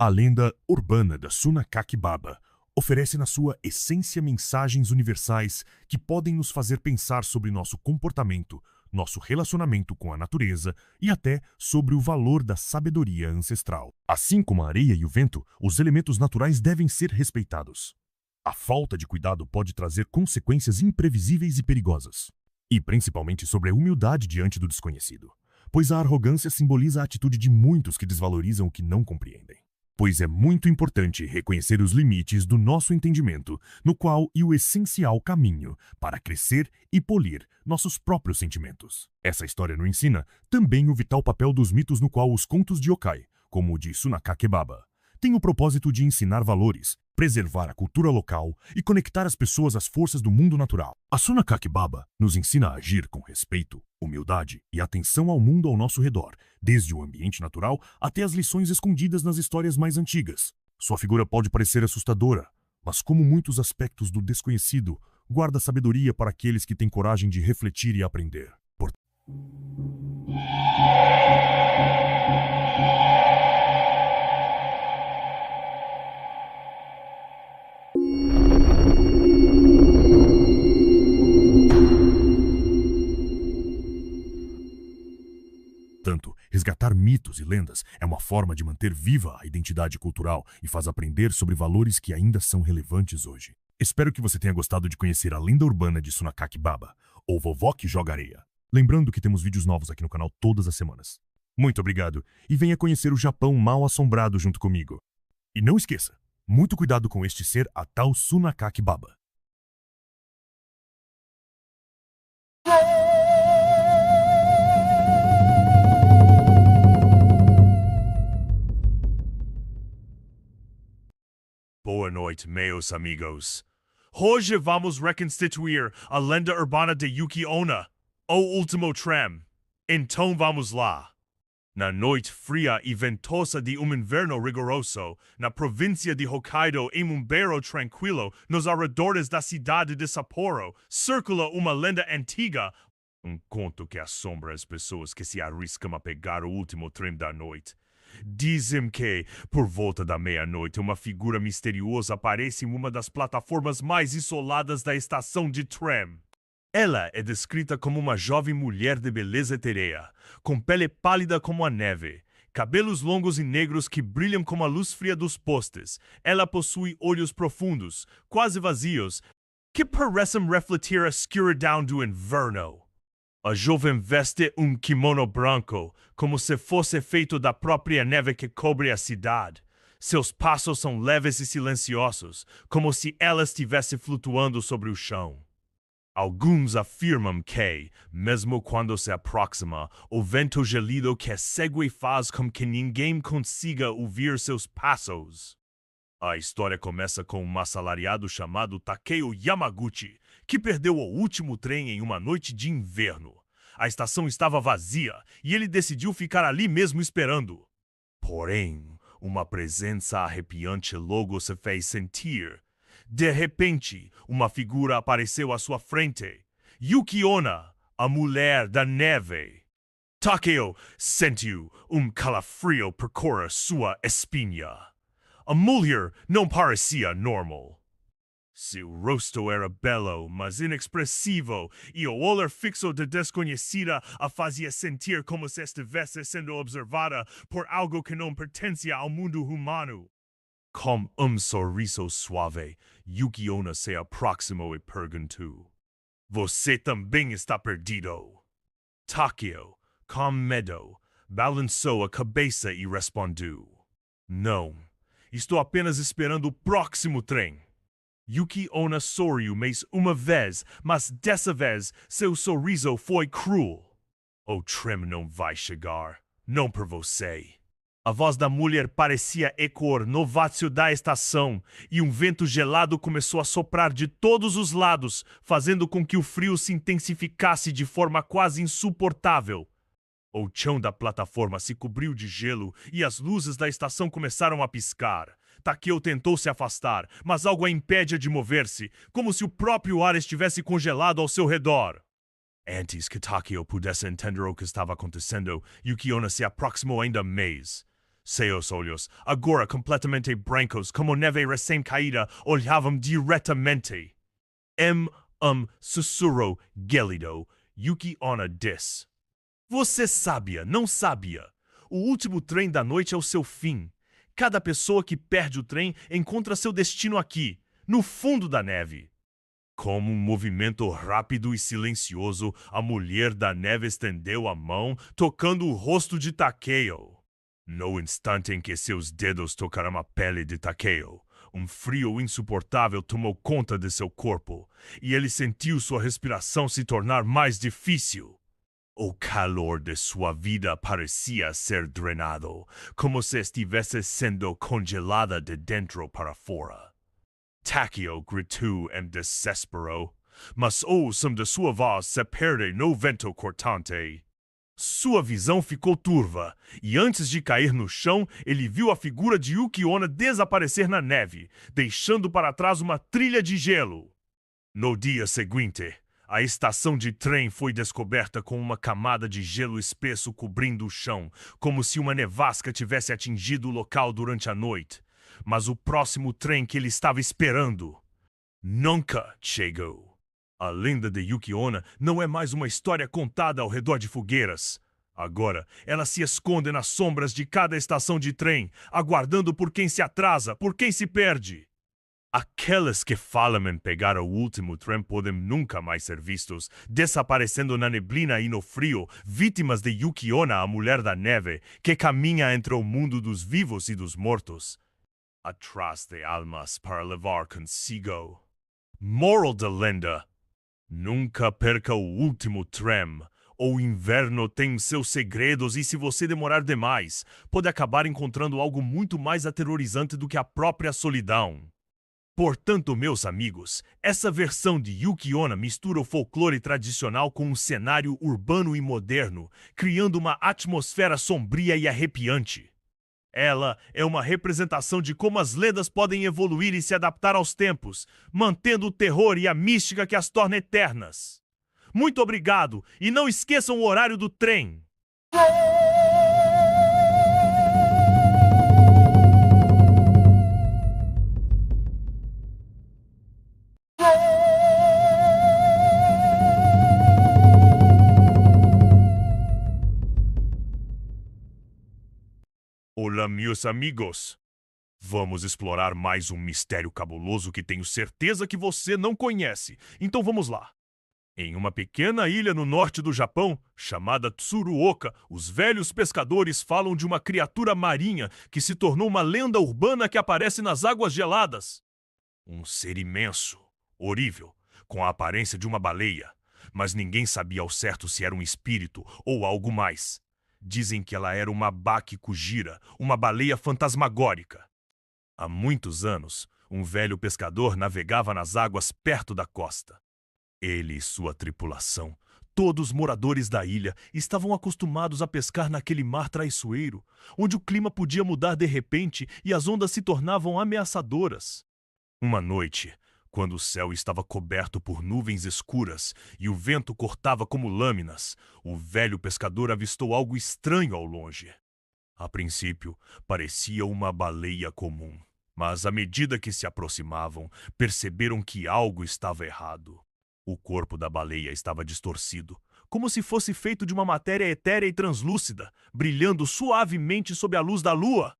A lenda urbana da Suna Kakibaba oferece na sua essência mensagens universais que podem nos fazer pensar sobre nosso comportamento, nosso relacionamento com a natureza e até sobre o valor da sabedoria ancestral. Assim como a areia e o vento, os elementos naturais devem ser respeitados. A falta de cuidado pode trazer consequências imprevisíveis e perigosas, e principalmente sobre a humildade diante do desconhecido, pois a arrogância simboliza a atitude de muitos que desvalorizam o que não compreendem. Pois é muito importante reconhecer os limites do nosso entendimento, no qual e o essencial caminho para crescer e polir nossos próprios sentimentos. Essa história nos ensina também o vital papel dos mitos no qual os contos de yokai, como o de Suna Kakibaba, têm o propósito de ensinar valores, preservar a cultura local e conectar as pessoas às forças do mundo natural. A Suna Kakibaba nos ensina a agir com respeito, humildade e atenção ao mundo ao nosso redor, desde o ambiente natural até as lições escondidas nas histórias mais antigas. Sua figura pode parecer assustadora, mas como muitos aspectos do desconhecido, guarda sabedoria para aqueles que têm coragem de refletir e aprender. Portanto, resgatar mitos e lendas é uma forma de manter viva a identidade cultural e faz aprender sobre valores que ainda são relevantes hoje. Espero que você tenha gostado de conhecer a lenda urbana de Suna Kakibaba, ou Vovó que Joga Areia. Lembrando que temos vídeos novos aqui no canal todas as semanas. Muito obrigado e venha conhecer o Japão mal assombrado junto comigo. E não esqueça, muito cuidado com este ser, a tal Suna Kakibaba. Boa noite, meus amigos. Hoje vamos reconstituir a lenda urbana de Yuki Onna, o último tram. Então vamos lá. Na noite fria e ventosa de inverno rigoroso, na província de Hokkaido em bairro tranquilo, nos arredores da cidade de Sapporo, circula uma lenda antiga, conto que assombra as pessoas que se arriscam a pegar o último trem da noite. Dizem que, por volta da meia-noite, uma figura misteriosa aparece em uma das plataformas mais isoladas da estação de trem. Ela é descrita como uma jovem mulher de beleza etérea, com pele pálida como a neve, cabelos longos e negros que brilham como a luz fria dos postes. Ela possui olhos profundos, quase vazios, que parecem refletir a escuridão do inverno. A jovem veste kimono branco, como se fosse feito da própria neve que cobre a cidade. Seus passos são leves e silenciosos, como se ela estivesse flutuando sobre o chão. Alguns afirmam que, mesmo quando se aproxima, o vento gelido que segue faz com que ninguém consiga ouvir seus passos. A história começa com um assalariado chamado Takeo Yamaguchi, que perdeu o último trem em uma noite de inverno. A estação estava vazia e ele decidiu ficar ali mesmo esperando. Porém, uma presença arrepiante logo se fez sentir. De repente, uma figura apareceu à sua frente. Yuki Onna, a mulher da neve. Takeo sentiu calafrio percorrer sua espinha. A mulher não parecia normal. Seu rosto era belo, mas inexpressivo, e o olhar fixo da desconhecida a fazia sentir como se estivesse sendo observada por algo que não pertencia ao mundo humano. Com sorriso suave, Yuki Onna se aproximou e perguntou: Você também está perdido? Takeo, com medo, balançou a cabeça e respondeu: Não, estou apenas esperando o próximo trem. Yuki Onna sorriu mais uma vez, mas dessa vez seu sorriso foi cruel. O trem não vai chegar, não por você. A voz da mulher parecia ecoar no vazio da estação, e um vento gelado começou a soprar de todos os lados, fazendo com que o frio se intensificasse de forma quase insuportável. O chão da plataforma se cobriu de gelo e as luzes da estação começaram a piscar. Takeo tentou se afastar, mas algo a impede de mover-se, como se o próprio ar estivesse congelado ao seu redor. Antes que Takeo pudesse entender o que estava acontecendo, Yuki Onna se aproximou ainda mais. Seus olhos, agora completamente brancos como neve recém-caída, olhavam diretamente. Sussurro gélido, Yuki Onna disse: Você sabia, não sabia? O último trem da noite é o seu fim. Cada pessoa que perde o trem encontra seu destino aqui, no fundo da neve. Como um movimento rápido e silencioso, a mulher da neve estendeu a mão, tocando o rosto de Takeo. No instante em que seus dedos tocaram a pele de Takeo, um frio insuportável tomou conta de seu corpo, e ele sentiu sua respiração se tornar mais difícil. O calor de sua vida parecia ser drenado, como se estivesse sendo congelada de dentro para fora. Takeo gritou em desespero, mas o som de sua voz se perde no vento cortante. Sua visão ficou turva, e antes de cair no chão, ele viu a figura de Yuki Onna desaparecer na neve, deixando para trás uma trilha de gelo. No dia seguinte, a estação de trem foi descoberta com uma camada de gelo espesso cobrindo o chão, como se uma nevasca tivesse atingido o local durante a noite. Mas o próximo trem que ele estava esperando nunca chegou. A lenda de Yuki Onna não é mais uma história contada ao redor de fogueiras. Agora, ela se esconde nas sombras de cada estação de trem, aguardando por quem se atrasa, por quem se perde. Aqueles que falam em pegar o último trem podem nunca mais ser vistos, desaparecendo na neblina e no frio, vítimas de Yuki Onna, a mulher da neve, que caminha entre o mundo dos vivos e dos mortos, atrás de almas para levar consigo. Moral da lenda: nunca perca o último trem. O inverno tem seus segredos e se você demorar demais, pode acabar encontrando algo muito mais aterrorizante do que a própria solidão. Portanto, meus amigos, essa versão de Yuki Onna mistura o folclore tradicional com um cenário urbano e moderno, criando uma atmosfera sombria e arrepiante. Ela é uma representação de como as lendas podem evoluir e se adaptar aos tempos, mantendo o terror e a mística que as torna eternas. Muito obrigado e não esqueçam o horário do trem! Olá, meus amigos! Vamos explorar mais um mistério cabuloso que tenho certeza que você não conhece. Então vamos lá. Em uma pequena ilha no norte do Japão, chamada Tsuruoka, os velhos pescadores falam de uma criatura marinha que se tornou uma lenda urbana que aparece nas águas geladas. Um ser imenso, horrível, com a aparência de uma baleia, mas ninguém sabia ao certo se era um espírito ou algo mais. Dizem que ela era uma Baki Kujira, uma baleia fantasmagórica. Há muitos anos, um velho pescador navegava nas águas perto da costa. Ele e sua tripulação, todos moradores da ilha, estavam acostumados a pescar naquele mar traiçoeiro, onde o clima podia mudar de repente e as ondas se tornavam ameaçadoras. Uma noite, quando o céu estava coberto por nuvens escuras e o vento cortava como lâminas, o velho pescador avistou algo estranho ao longe. A princípio, parecia uma baleia comum. Mas à medida que se aproximavam, perceberam que algo estava errado. O corpo da baleia estava distorcido, como se fosse feito de uma matéria etérea e translúcida, brilhando suavemente sob a luz da lua.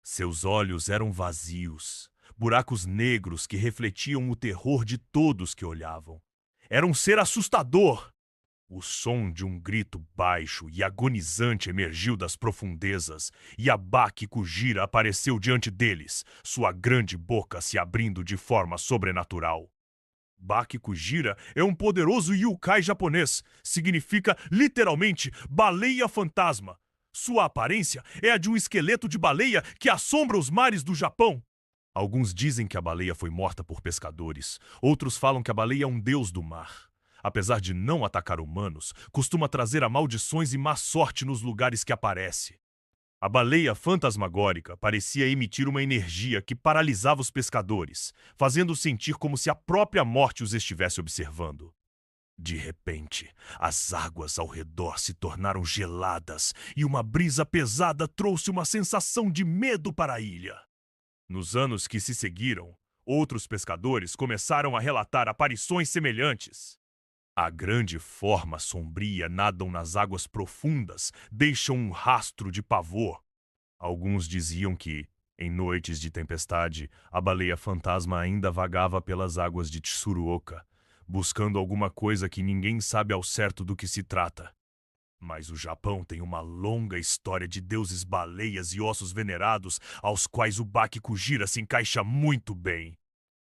Seus olhos eram vazios, buracos negros que refletiam o terror de todos que olhavam. Era um ser assustador. O som de um grito baixo e agonizante emergiu das profundezas, e a Baki Kujira apareceu diante deles, sua grande boca se abrindo de forma sobrenatural. Baki Kujira é um poderoso yokai japonês. Significa, literalmente, baleia fantasma. Sua aparência é a de um esqueleto de baleia que assombra os mares do Japão. Alguns dizem que a baleia foi morta por pescadores. Outros falam que a baleia é um deus do mar. Apesar de não atacar humanos, costuma trazer maldições e má sorte nos lugares que aparece. A baleia fantasmagórica parecia emitir uma energia que paralisava os pescadores, fazendo-os sentir como se a própria morte os estivesse observando. De repente, as águas ao redor se tornaram geladas e uma brisa pesada trouxe uma sensação de medo para a ilha. Nos anos que se seguiram, outros pescadores começaram a relatar aparições semelhantes. A grande forma sombria nadam nas águas profundas, deixam um rastro de pavor. Alguns diziam que, em noites de tempestade, a baleia fantasma ainda vagava pelas águas de Tsuruoka, buscando alguma coisa que ninguém sabe ao certo do que se trata. Mas o Japão tem uma longa história de deuses baleias e ossos venerados, aos quais o Baki Kujira se encaixa muito bem.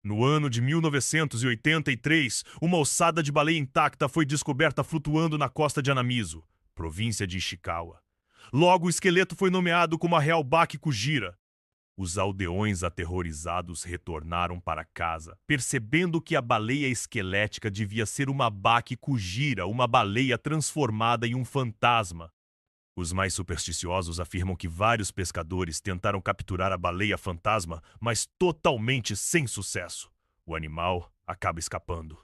No ano de 1983, uma ossada de baleia intacta foi descoberta flutuando na costa de Anamizu, província de Ishikawa. Logo, o esqueleto foi nomeado como a Real Baki Kujira. Os aldeões aterrorizados retornaram para casa, percebendo que a baleia esquelética devia ser uma Baki Kujira, uma baleia transformada em um fantasma. Os mais supersticiosos afirmam que vários pescadores tentaram capturar a baleia fantasma, mas totalmente sem sucesso. O animal acaba escapando.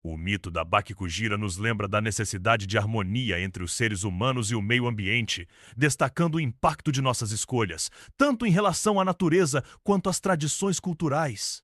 O mito da Baki Kujira nos lembra da necessidade de harmonia entre os seres humanos e o meio ambiente, destacando o impacto de nossas escolhas, tanto em relação à natureza quanto às tradições culturais.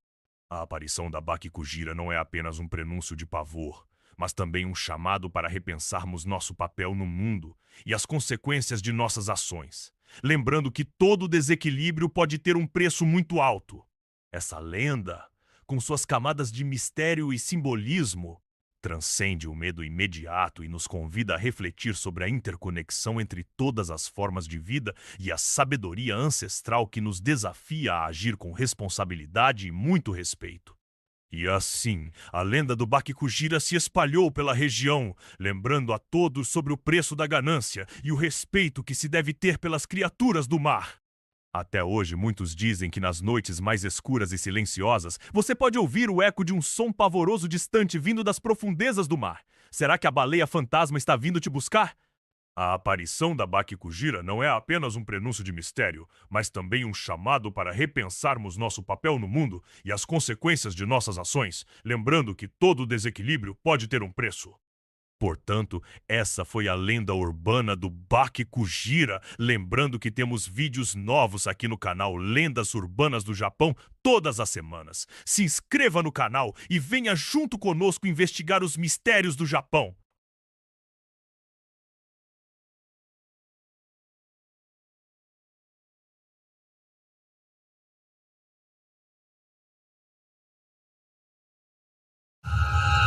A aparição da Baki Kujira não é apenas um prenúncio de pavor, mas também um chamado para repensarmos nosso papel no mundo e as consequências de nossas ações, lembrando que todo desequilíbrio pode ter um preço muito alto. Essa lenda, com suas camadas de mistério e simbolismo, transcende o medo imediato e nos convida a refletir sobre a interconexão entre todas as formas de vida e a sabedoria ancestral que nos desafia a agir com responsabilidade e muito respeito. E assim, a lenda do Baki Kujira se espalhou pela região, lembrando a todos sobre o preço da ganância e o respeito que se deve ter pelas criaturas do mar. Até hoje, muitos dizem que nas noites mais escuras e silenciosas, você pode ouvir o eco de um som pavoroso distante vindo das profundezas do mar. Será que a baleia fantasma está vindo te buscar? A aparição da Baki Kujira não é apenas um prenúncio de mistério, mas também um chamado para repensarmos nosso papel no mundo e as consequências de nossas ações, lembrando que todo desequilíbrio pode ter um preço. Portanto, essa foi a lenda urbana do Baki Kujira, lembrando que temos vídeos novos aqui no canal Lendas Urbanas do Japão todas as semanas. Se inscreva no canal e venha junto conosco investigar os mistérios do Japão.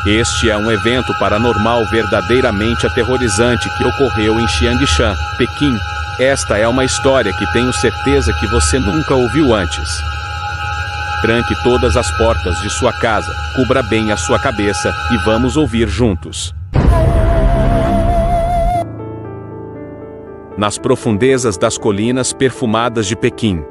Este é um evento paranormal verdadeiramente aterrorizante que ocorreu em Xiangshan, Pequim. Esta é uma história que tenho certeza que você nunca ouviu antes. Tranque todas as portas de sua casa, cubra bem a sua cabeça e vamos ouvir juntos. Nas profundezas das colinas perfumadas de Pequim.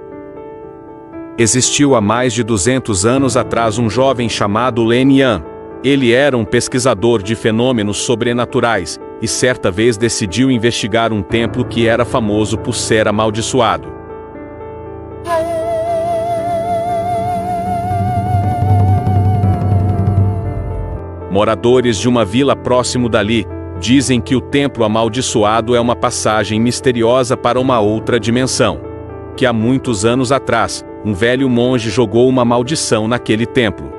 Existiu há mais de 200 anos atrás um jovem chamado Len Yan. Ele era um pesquisador de fenômenos sobrenaturais, e certa vez decidiu investigar um templo que era famoso por ser amaldiçoado. Moradores de uma vila próximo dali dizem que o templo amaldiçoado é uma passagem misteriosa para uma outra dimensão. Que há muitos anos atrás, um velho monge jogou uma maldição naquele templo.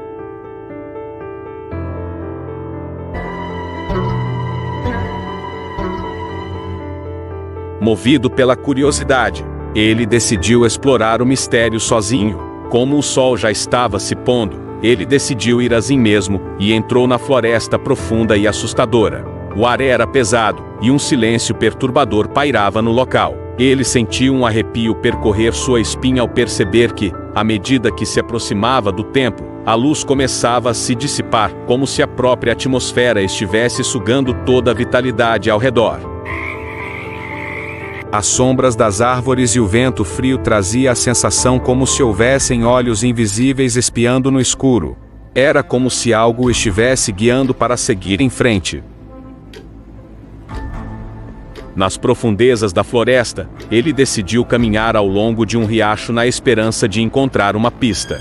Movido pela curiosidade, ele decidiu explorar o mistério sozinho. Como o sol já estava se pondo, ele decidiu ir assim mesmo, e entrou na floresta profunda e assustadora. O ar era pesado, e um silêncio perturbador pairava no local. Ele sentiu um arrepio percorrer sua espinha ao perceber que, à medida que se aproximava do templo, a luz começava a se dissipar, como se a própria atmosfera estivesse sugando toda a vitalidade ao redor. As sombras das árvores e o vento frio trazia a sensação como se houvessem olhos invisíveis espiando no escuro. Era como se algo o estivesse guiando para seguir em frente. Nas profundezas da floresta, ele decidiu caminhar ao longo de um riacho na esperança de encontrar uma pista.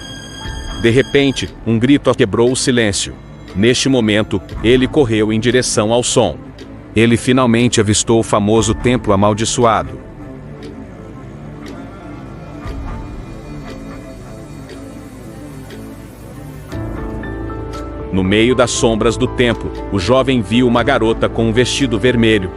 De repente, um grito quebrou o silêncio. Neste momento, ele correu em direção ao som. Ele finalmente avistou o famoso templo amaldiçoado. No meio das sombras do templo, o jovem viu uma garota com um vestido vermelho.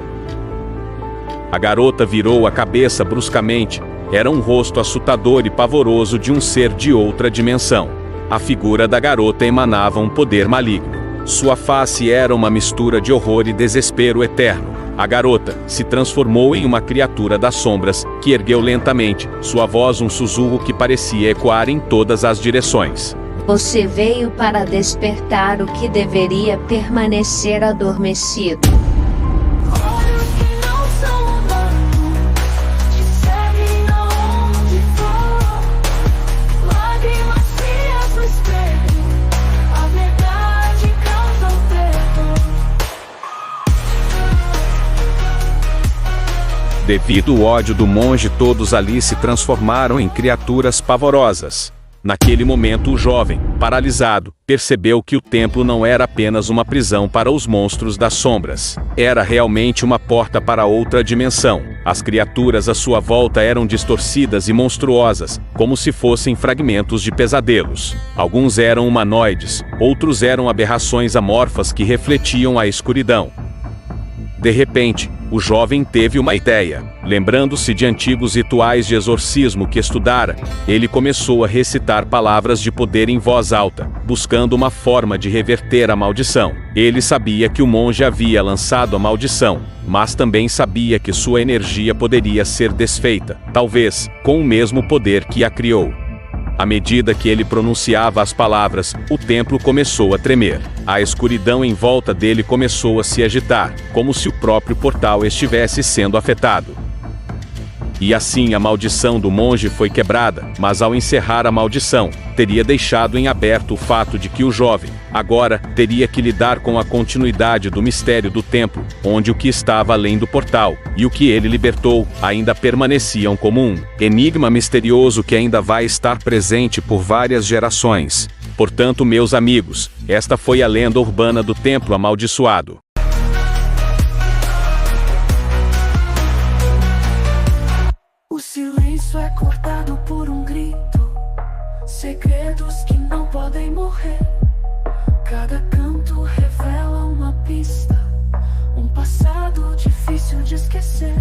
A garota virou a cabeça bruscamente. Era um rosto assustador e pavoroso de um ser de outra dimensão. A figura da garota emanava um poder maligno. Sua face era uma mistura de horror e desespero eterno. A garota se transformou em uma criatura das sombras, que ergueu lentamente, sua voz um sussurro que parecia ecoar em todas as direções. Você veio para despertar o que deveria permanecer adormecido. Olhos que não são humanos, te seguem aonde for. Lágrimas frias no espelho, a verdade causa o terror. Devido ao ódio do monge, todos ali se transformaram em criaturas pavorosas. Naquele momento, o jovem, paralisado, percebeu que o templo não era apenas uma prisão para os monstros das sombras. Era realmente uma porta para outra dimensão. As criaturas à sua volta eram distorcidas e monstruosas, como se fossem fragmentos de pesadelos. Alguns eram humanoides, outros eram aberrações amorfas que refletiam a escuridão. De repente, o jovem teve uma ideia. Lembrando-se de antigos rituais de exorcismo que estudara, ele começou a recitar palavras de poder em voz alta, buscando uma forma de reverter a maldição. Ele sabia que o monge havia lançado a maldição, mas também sabia que sua energia poderia ser desfeita, talvez, com o mesmo poder que a criou. À medida que ele pronunciava as palavras, o templo começou a tremer. A escuridão em volta dele começou a se agitar, como se o próprio portal estivesse sendo afetado. E assim a maldição do monge foi quebrada, mas ao encerrar a maldição, teria deixado em aberto o fato de que o jovem, agora, teria que lidar com a continuidade do mistério do templo, onde o que estava além do portal, e o que ele libertou, ainda permaneciam como um enigma misterioso que ainda vai estar presente por várias gerações. Portanto, meus amigos, esta foi a lenda urbana do templo amaldiçoado. O silêncio é cortado por um grito, segredos que não podem morrer. Cada canto revela uma pista, um passado difícil de esquecer.